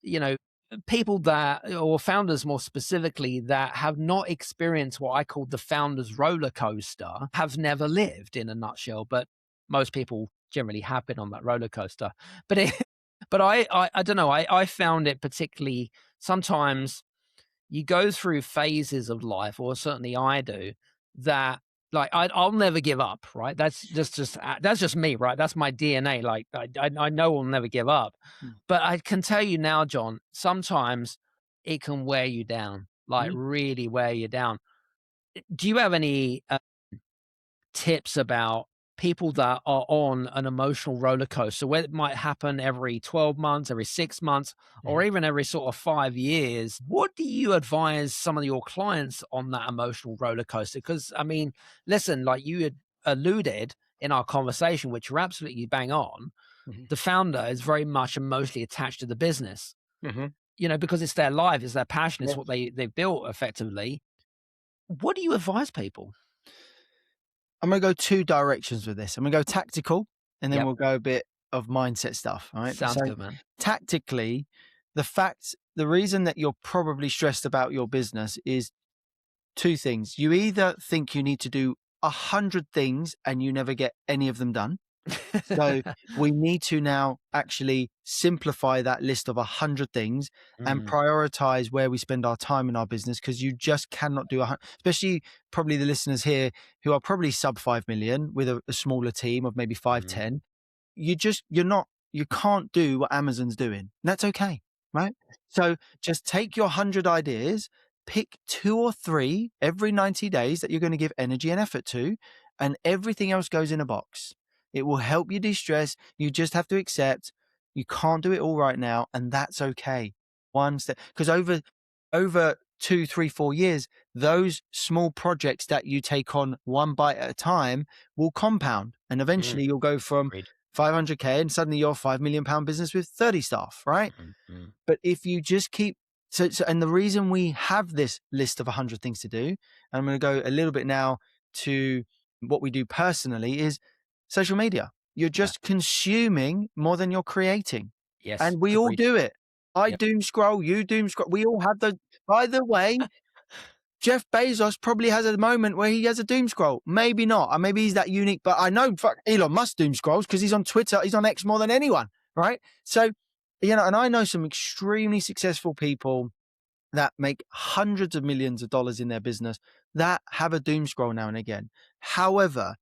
people that, or founders more specifically, that have not experienced what I call the founder's roller coaster have never lived, in a nutshell. But most people generally have been on that roller coaster. But but I don't know. I found it particularly sometimes you go through phases of life, or certainly I do, that like I'll never give up, right? That's just me, right? That's my DNA. Like I know I'll never give up, Mm. but I can tell you now, John, sometimes it can wear you down, like Mhm. really wear you down. Do you have any tips about people that are on an emotional roller coaster where it might happen every 12 months, every 6 months, or Mhm. even every sort of 5 years? What do you advise some of your clients on that emotional roller coaster? Because, I mean, listen, like you had alluded in our conversation, which you're absolutely bang on, Mhm. the founder is very much emotionally attached to the business, Mhm. because it's their life, it's their passion, it's Yeah. what they've built effectively. What do you advise people? I'm going to go two directions with this. I'm going to go tactical, and then Yep. we'll go a bit of mindset stuff. All right. Sounds So good, man. tactically, the reason that you're probably stressed about your business is two things. You either think you need to do 100 things and you never get any of them done. So we need to now actually simplify that list of 100 things and Mm, prioritize where we spend our time in our business, because you just cannot do especially probably the listeners here who are probably sub 5 million with a smaller team of maybe five, mm. 10. You can't do what Amazon's doing. And that's okay. Right. So just take your 100 ideas, pick 2 or 3 every 90 days that you're going to give energy and effort to, and everything else goes in a box. It will help you de-stress. You just have to accept you can't do it all right now, and that's okay. One step, because over 2, 3, 4 years, those small projects that you take on one bite at a time will compound, and Mm, eventually you'll go from agreed. 500K and suddenly you're a £5 million business with 30 staff, right? Mm, mm. But if you just keep and the reason we have this list of 100 things to do, and I'm going to go a little bit now to what we do personally, is social media. You're Yeah. just consuming more than you're creating. Yes, And we all agreed. do it. I Yep. doom scroll, you doom scroll. We all have those. By the way, Jeff Bezos probably has a moment where he has a doom scroll. Maybe not. Maybe he's that unique, but I know Elon Musk doom scrolls because he's on Twitter. He's on X more than anyone, right? So, and I know some extremely successful people that make hundreds of millions of dollars in their business that have a doom scroll now and again. However,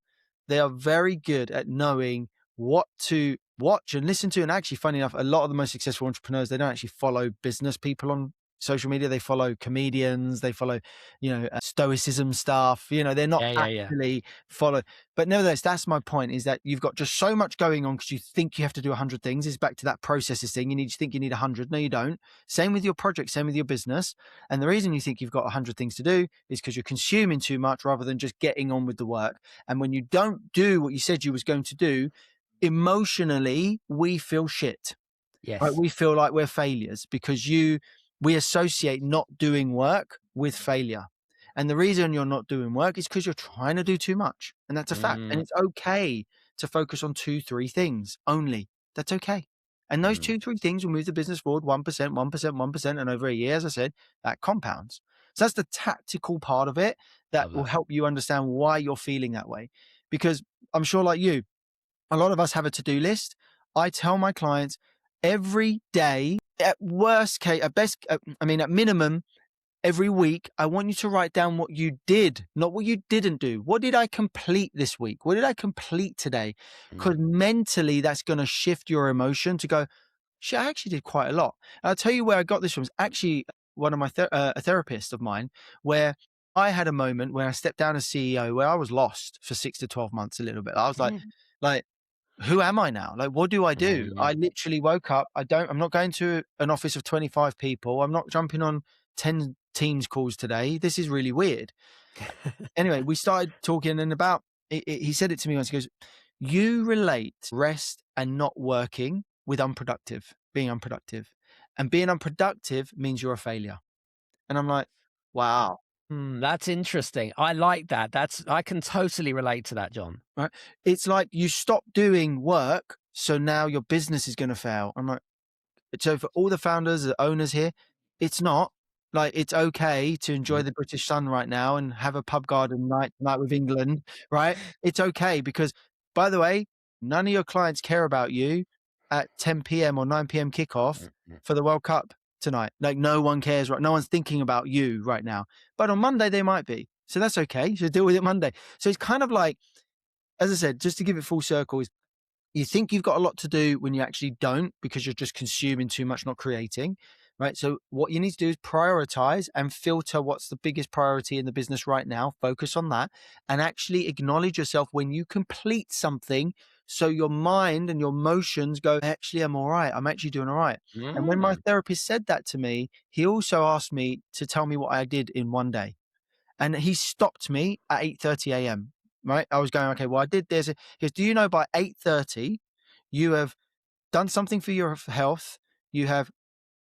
they are very good at knowing what to watch and listen to. And actually, funny enough, a lot of the most successful entrepreneurs, they don't actually follow business people on social media. They follow comedians, they follow, stoicism stuff. They're not Yeah. actually follow. But nevertheless, that's my point, is that you've got just so much going on because you think you have to do 100 things. It's back to that processes thing. You think you need 100. No, you don't. Same with your project, same with your business. And the reason you think you've got 100 things to do is because you're consuming too much rather than just getting on with the work. And when you don't do what you said you was going to do, emotionally, we feel shit. Right? Yes. We feel like we're failures because we associate not doing work with failure. And the reason you're not doing work is because you're trying to do too much. And that's a fact. And Mm, it's okay to focus on 2, 3 things only. That's okay. And those mm. 2, 3 things will move the business forward 1%, 1%, 1%. And over a year, as I said, that compounds. So that's the tactical part of it that Love will that. help you understand why you're feeling that way. Because I'm sure, like you, a lot of us have a to-do list. I tell my clients every day, at worst case, at minimum, every week, I want you to write down what you did, not what you didn't do. What did I complete this week? What did I complete today? Mm, Because mentally, that's going to shift your emotion to go, shit, I actually did quite a lot. And I'll tell you where I got this from. It's actually one of my a therapist of mine, where I had a moment where I stepped down as CEO, where I was lost for 6 to 12 months a little bit. I was mm. like, who am I now? Like, what do I Yeah, do? yeah. I literally woke up. I'm not going to an office of 25 people. I'm not jumping on 10 Teams calls today. This is really weird. Anyway, we started talking, and about he said it to me once. He goes, you relate rest and not working with being unproductive. And being unproductive means you're a failure. And I'm like, wow. That's interesting. I like that. I can totally relate to that, John. Right. It's like you stop doing work, so now your business is going to fail. I'm like, so for all the founders, the owners here, it's not like it's okay to enjoy the British sun right now and have a pub garden night with England, right? It's okay because, by the way, none of your clients care about you at 10 p.m. or 9 p.m. kickoff for the World Cup tonight. Like no one cares, right? No one's thinking about you right now. But on Monday they might be, so that's okay. So deal with it Monday. So it's kind of like, as I said, just to give it full circle, is you think you've got a lot to do when you actually don't because you're just consuming too much, not creating, right? So what you need to do is prioritize and filter what's the biggest priority in the business right now, focus on that, and actually acknowledge yourself when you complete something so your mind and your emotions go, actually, I'm all right. I'm actually doing all right. And when my therapist said that to me, he also asked me to tell me what I did in one day. And he stopped me at 8:30 a.m. Right? I was going, okay, well, I did this. He goes, do you know by 8:30, you have done something for your health. You have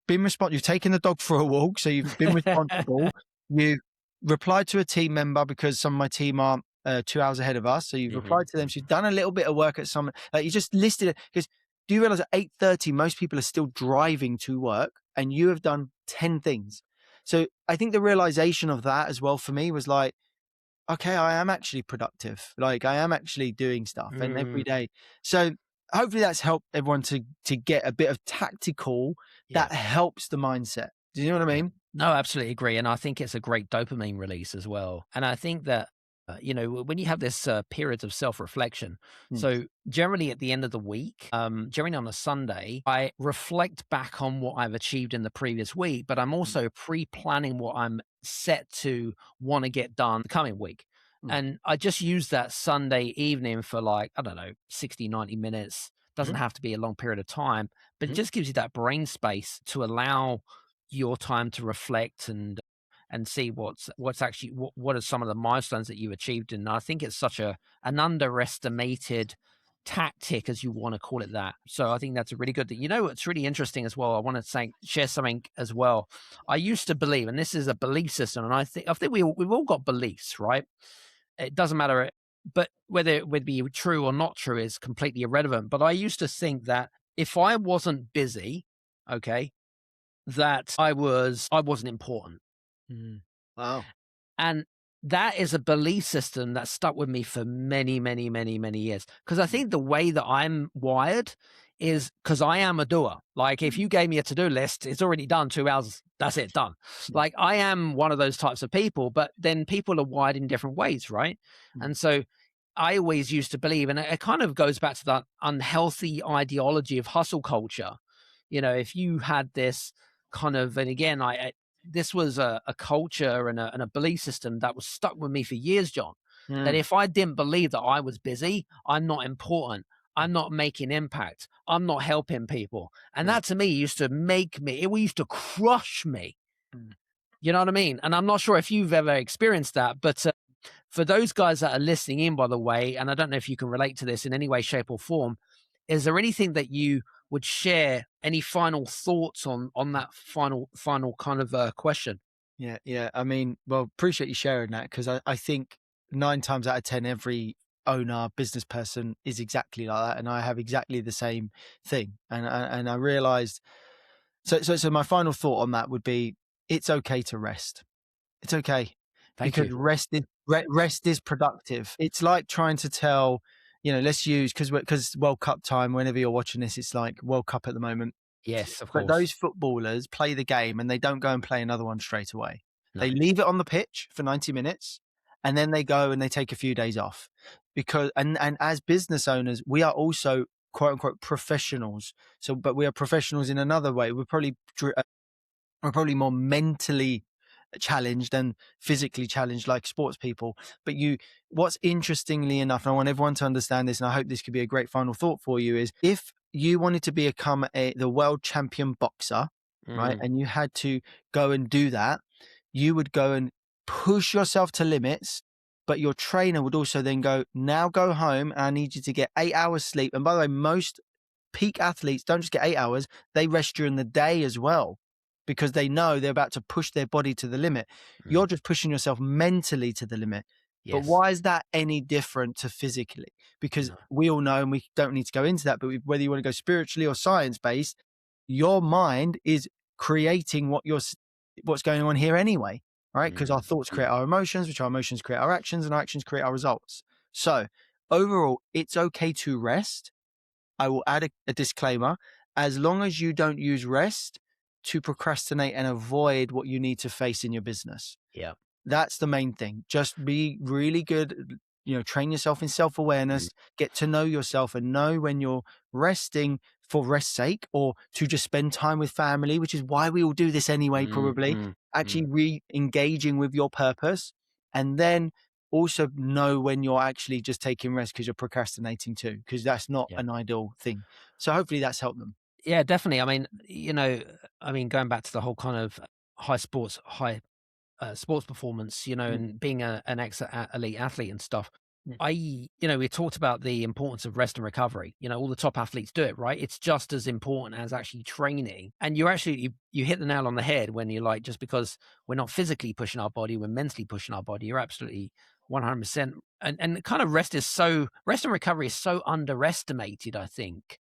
been responsible. You've taken the dog for a walk. So you've been responsible. You've replied to a team member because some of my team are 2 hours ahead of us. So you've replied to them. So you've done a little bit of work at some, you just listed it. Because do you realize at 8:30, most people are still driving to work and you have done 10 things. So I think the realization of that as well for me was like, okay, I am actually productive. Like I am actually doing stuff and every day. So hopefully that's helped everyone to get a bit of tactical that helps the mindset. Do you know what I mean? No, absolutely agree. And I think it's a great dopamine release as well. And I think that, when you have this period of self-reflection, so generally at the end of the week, generally on a Sunday, I reflect back on what I've achieved in the previous week, but I'm also pre-planning what I'm set to want to get done the coming week. And I just use that Sunday evening for like, I don't know, 60, 90 minutes. Doesn't have to be a long period of time, but it just gives you that brain space to allow your time to reflect and see what's actually what are some of the milestones that you achieved. And I think it's such an underestimated tactic, as you want to call it that. So I think that's a really good thing. What's really interesting as well, I want to share something as well. I used to believe, and this is a belief system, and I think we've all got beliefs, right? It doesn't matter, but whether it would be true or not true is completely irrelevant. But I used to think that if I wasn't busy, okay, that I wasn't important. Wow. And that is a belief system that stuck with me for many, many, many, many years. Because I think the way that I'm wired is because I am a doer. Like if you gave me a to-do list, it's already done, 2 hours, that's it, done. Like I am one of those types of people, but then people are wired in different ways, right? And so I always used to believe, and it kind of goes back to that unhealthy ideology of hustle culture. If you had this kind of, and again, this was a culture and a belief system that was stuck with me for years, John, that if I didn't believe that I was busy, I'm not important, I'm not making impact, I'm not helping people. And that to me used to it used to crush me. You know what I mean? And I'm not sure if you've ever experienced that, but for those guys that are listening in, by the way, and I don't know if you can relate to this in any way, shape or form, is there anything that you would share, any final thoughts on that final kind of question? Yeah. I mean, well, appreciate you sharing that because I think 9 times out of 10, every owner, business person is exactly like that. And I have exactly the same thing. And I realized, so my final thought on that would be, it's okay to rest. It's okay. Thank you. Rest is productive. It's like trying to tell, let's use, because World Cup time, whenever you're watching this, it's like World Cup at the moment. Yes, of But course. those footballers play the game and they don't go and play another one straight away. No. They leave it on the pitch for 90 minutes and then they go and they take a few days off because, and as business owners, we are also quote unquote professionals. So, but we are professionals in another way. We're probably more mentally challenged and physically challenged like sports people. But what's interestingly enough, and I want everyone to understand this, and I hope this could be a great final thought for you, is if you wanted to become the world champion boxer, right, and you had to go and do that, you would go and push yourself to limits But your trainer would also then go, now go home and I need you to get 8 hours sleep. And by the way, most peak athletes don't just get 8 hours, they rest during the day as well, because they know they're about to push their body to the limit. You're just pushing yourself mentally to the limit. But Yes. why is that any different to physically? Because we all know, and we don't need to go into that, but whether you want to go spiritually or science-based, your mind is creating what's going on here anyway, right? Because our thoughts create our emotions, which our emotions create our actions, and our actions create our results. So overall, it's okay to rest. I will add a disclaimer. As long as you don't use rest to procrastinate and avoid what you need to face in your business. Yeah. That's the main thing. Just be really good, train yourself in self-awareness, get to know yourself and know when you're resting for rest's sake or to just spend time with family, which is why we all do this anyway, probably. Actually re-engaging with your purpose, and then also know when you're actually just taking rest because you're procrastinating too, because that's not an ideal thing. So hopefully that's helped them. Yeah, definitely. I mean, going back to the whole kind of high sports performance, and being an elite athlete and stuff. We talked about the importance of rest and recovery. All the top athletes do it, right? It's just as important as actually training. And you hit the nail on the head when you're like, just because we're not physically pushing our body, we're mentally pushing our body. You're absolutely 100%. And kind of rest and recovery is so underestimated, I think,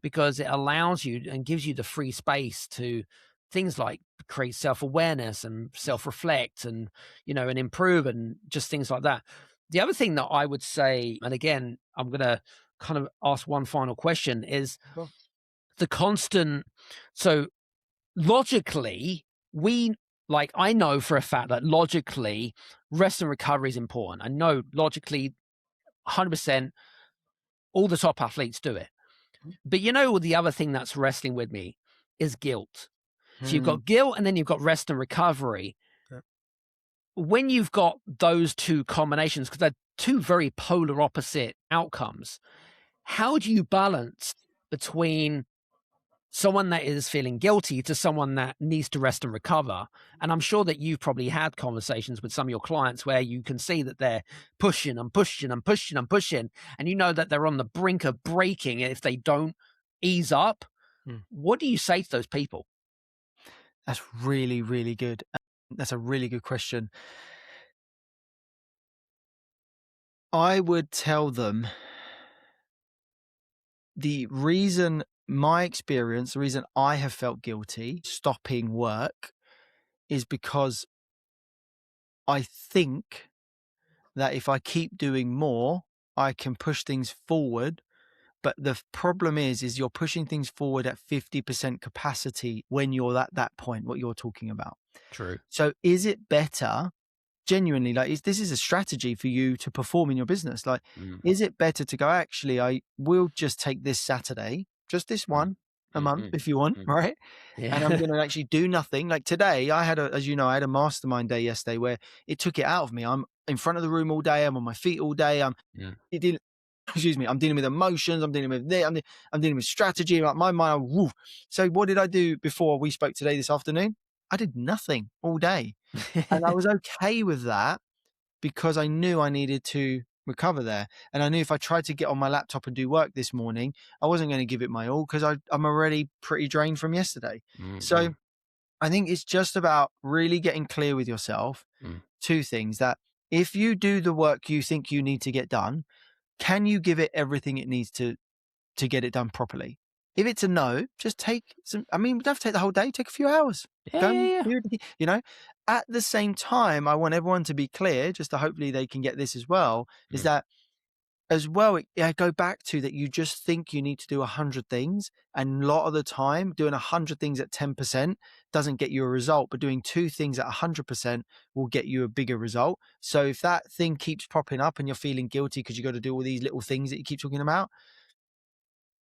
because it allows you and gives you the free space to things like create self-awareness and self-reflect and improve and just things like that. The other thing that I would say, and again, I'm going to kind of ask one final question, is the constant. So logically, I know for a fact that logically rest and recovery is important. I know logically 100% all the top athletes do it. But the other thing that's wrestling with me is guilt. So you've got guilt and then you've got rest and recovery. When you've got those two combinations, because they're two very polar opposite outcomes, how do you balance between someone that is feeling guilty to someone that needs to rest and recover? And I'm sure that you've probably had conversations with some of your clients where you can see that they're pushing and pushing and pushing and pushing, and you know that they're on the brink of breaking if they don't ease up. What do you say to those people? That's really, really good. That's a really good question. I would tell them the reason I have felt guilty stopping work is because I think that if I keep doing more, I can push things forward. But the problem is you're pushing things forward at 50% capacity when you're at that point, what you're talking about. True. So is it better, genuinely, this is a strategy for you to perform in your business? Is it better to go, actually, I will just take this Saturday, just this one a month if you want, right? Yeah. And I'm going to actually do nothing. Like today, I had I had a mastermind day yesterday where it took it out of me. I'm in front of the room all day. I'm on my feet all day. I'm dealing with emotions. I'm dealing with this. I'm dealing with strategy. Like my mind, woof. So what did I do before we spoke today this afternoon? I did nothing all day. And I was okay with that because I knew I needed to recover there. And I knew if I tried to get on my laptop and do work this morning, I wasn't going to give it my all because I'm already pretty drained from yesterday. So I think it's just about really getting clear with yourself. Two things: that if you do the work you think you need to get done, can you give it everything it needs to get it done properly? If it's a no, just take some. I mean, you don't have to take the whole day. Take a few hours. Yeah. At the same time, I want everyone to be clear, just to hopefully they can get this as well, is that as well, I go back to that you just think you need to do 100 things. And a lot of the time, doing 100 things at 10% doesn't get you a result, but doing 2 things at 100% will get you a bigger result. So if that thing keeps popping up and you're feeling guilty because you got to do all these little things that you keep talking about,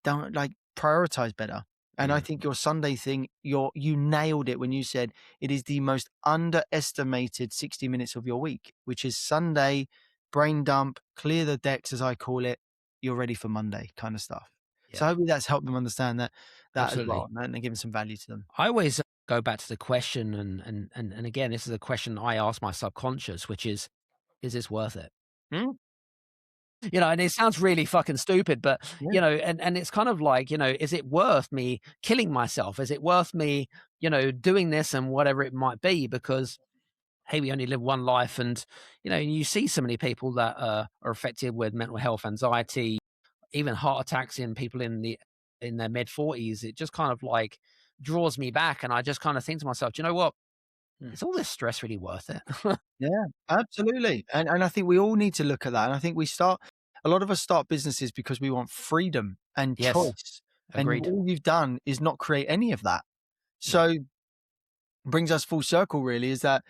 don't prioritize better. And I think your Sunday thing, you nailed it when you said it is the most underestimated 60 minutes of your week, which is Sunday, brain dump, clear the decks, as I call it. You're ready for Monday kind of stuff. Yeah. So hopefully that's helped them understand that as well, and giving some value to them. I always go back to the question, and again, this is a question I ask my subconscious, which is this worth it? Hmm? And it sounds really fucking stupid, but, Yeah. and it's kind of like, is it worth me killing myself? Is it worth me, doing this and whatever it might be? Because, hey, we only live one life. And, you see so many people that are affected with mental health, anxiety, even heart attacks in people in their mid 40s. It just kind of like draws me back. And I just kind of think to myself, do you know what? Mm. Is all this stress really worth it? Yeah, absolutely. And I think we all need to look at that. And I think a lot of us start businesses because we want freedom and Yes, choice. And agreed. all you've done is not create any of that. No. So brings us full circle really is that,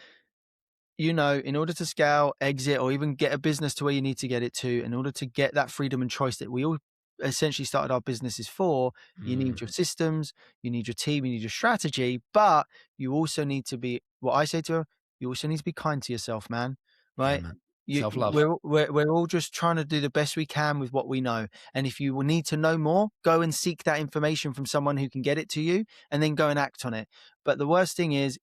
in order to scale, exit, or even get a business to where you need to get it to, in order to get that freedom and choice that we all essentially started our businesses for, you need your Mm, systems, you need your team, you need your strategy, but you also need to be, what I say to her, you also need to be kind to yourself, man. yeah, Right? man. Self-love. We're all just trying to do the best we can with what we know. And if you will need to know more, go and seek that information from someone who can get it to you, and then go and act on it. But the worst thing is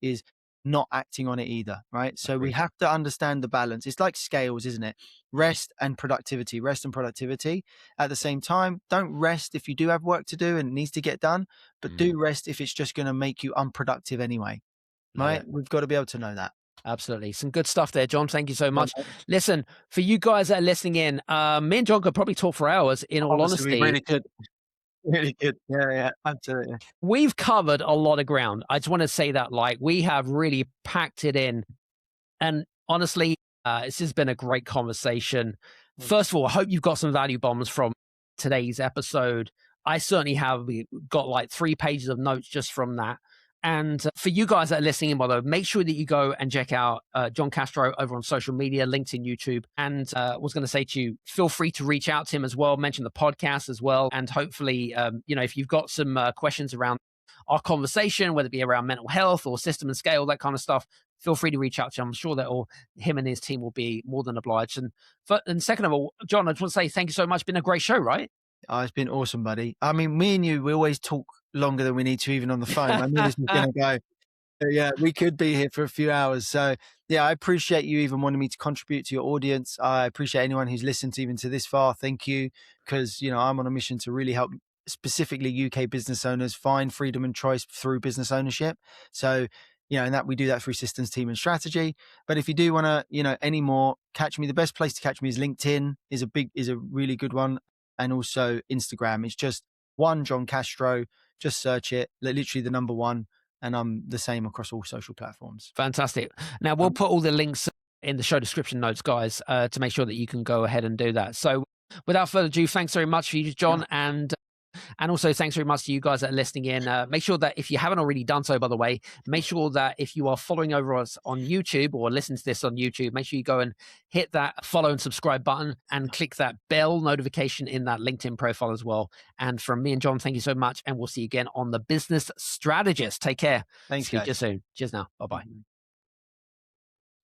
not acting on it either, right? So we Agreed. have to understand the balance. It's like scales, isn't it? Rest and productivity, rest and productivity. At the same time, don't rest if you do have work to do and it needs to get done, but Mm, do rest if it's just going to make you unproductive anyway, love right? it. We've got to be able to know that. Absolutely. Some good stuff there, John. Thank you so Well, much. Listen, for you guys that are listening in, me and John could probably talk for hours, in all honestly, we honesty. really could. Really good. Yeah, yeah, absolutely. We've covered a lot of ground. I just want to say that, like, we have really packed it in. And honestly, this has been a great conversation. First of all, I hope you've got some value bombs from today's episode. I certainly have. We got like 3 pages of notes just from that. And for you guys that are listening in, by the way, make sure that you go and check out John Castro over on social media, LinkedIn, YouTube. And was going to say to you, feel free to reach out to him as well, mention the podcast as well. And hopefully, if you've got some questions around our conversation, whether it be around mental health or system and scale, that kind of stuff, feel free to reach out to him. I'm sure that him and his team will be more than obliged. And second of all, John, I just want to say thank you so much. Been a great show, right? Oh, it's been awesome, buddy. I mean, me and you, we always talk longer than we need to, even on the phone. I knew this was going to go. So, yeah, we could be here for a few hours. So, yeah, I appreciate you even wanting me to contribute to your audience. I appreciate anyone who's listened even to this far. Thank you. Because, I'm on a mission to really help specifically UK business owners find freedom and choice through business ownership. So, and that we do that through systems, team, and strategy. But if you do want to, any more, catch me. The best place to catch me is LinkedIn, is a really good one. And also Instagram. It's just one John Castro. Just search it, literally the number one. And I'm the same across all social platforms. Fantastic. Now, we'll put all the links in the show description notes, guys, to make sure that you can go ahead and do that. So without further ado, thanks very much for you, John. Yeah. And also thanks very much to you guys that are listening in. Make sure that if you haven't already done so, by the way, make sure that if you are following over us on YouTube or listen to this on YouTube, make sure you go and hit that follow and subscribe button and click that bell notification in that LinkedIn profile as well. And from me and John, thank you so much. And we'll see you again on The Business Strategist. Take care. Thanks, Speak guys. to you soon. Cheers now. Bye-bye.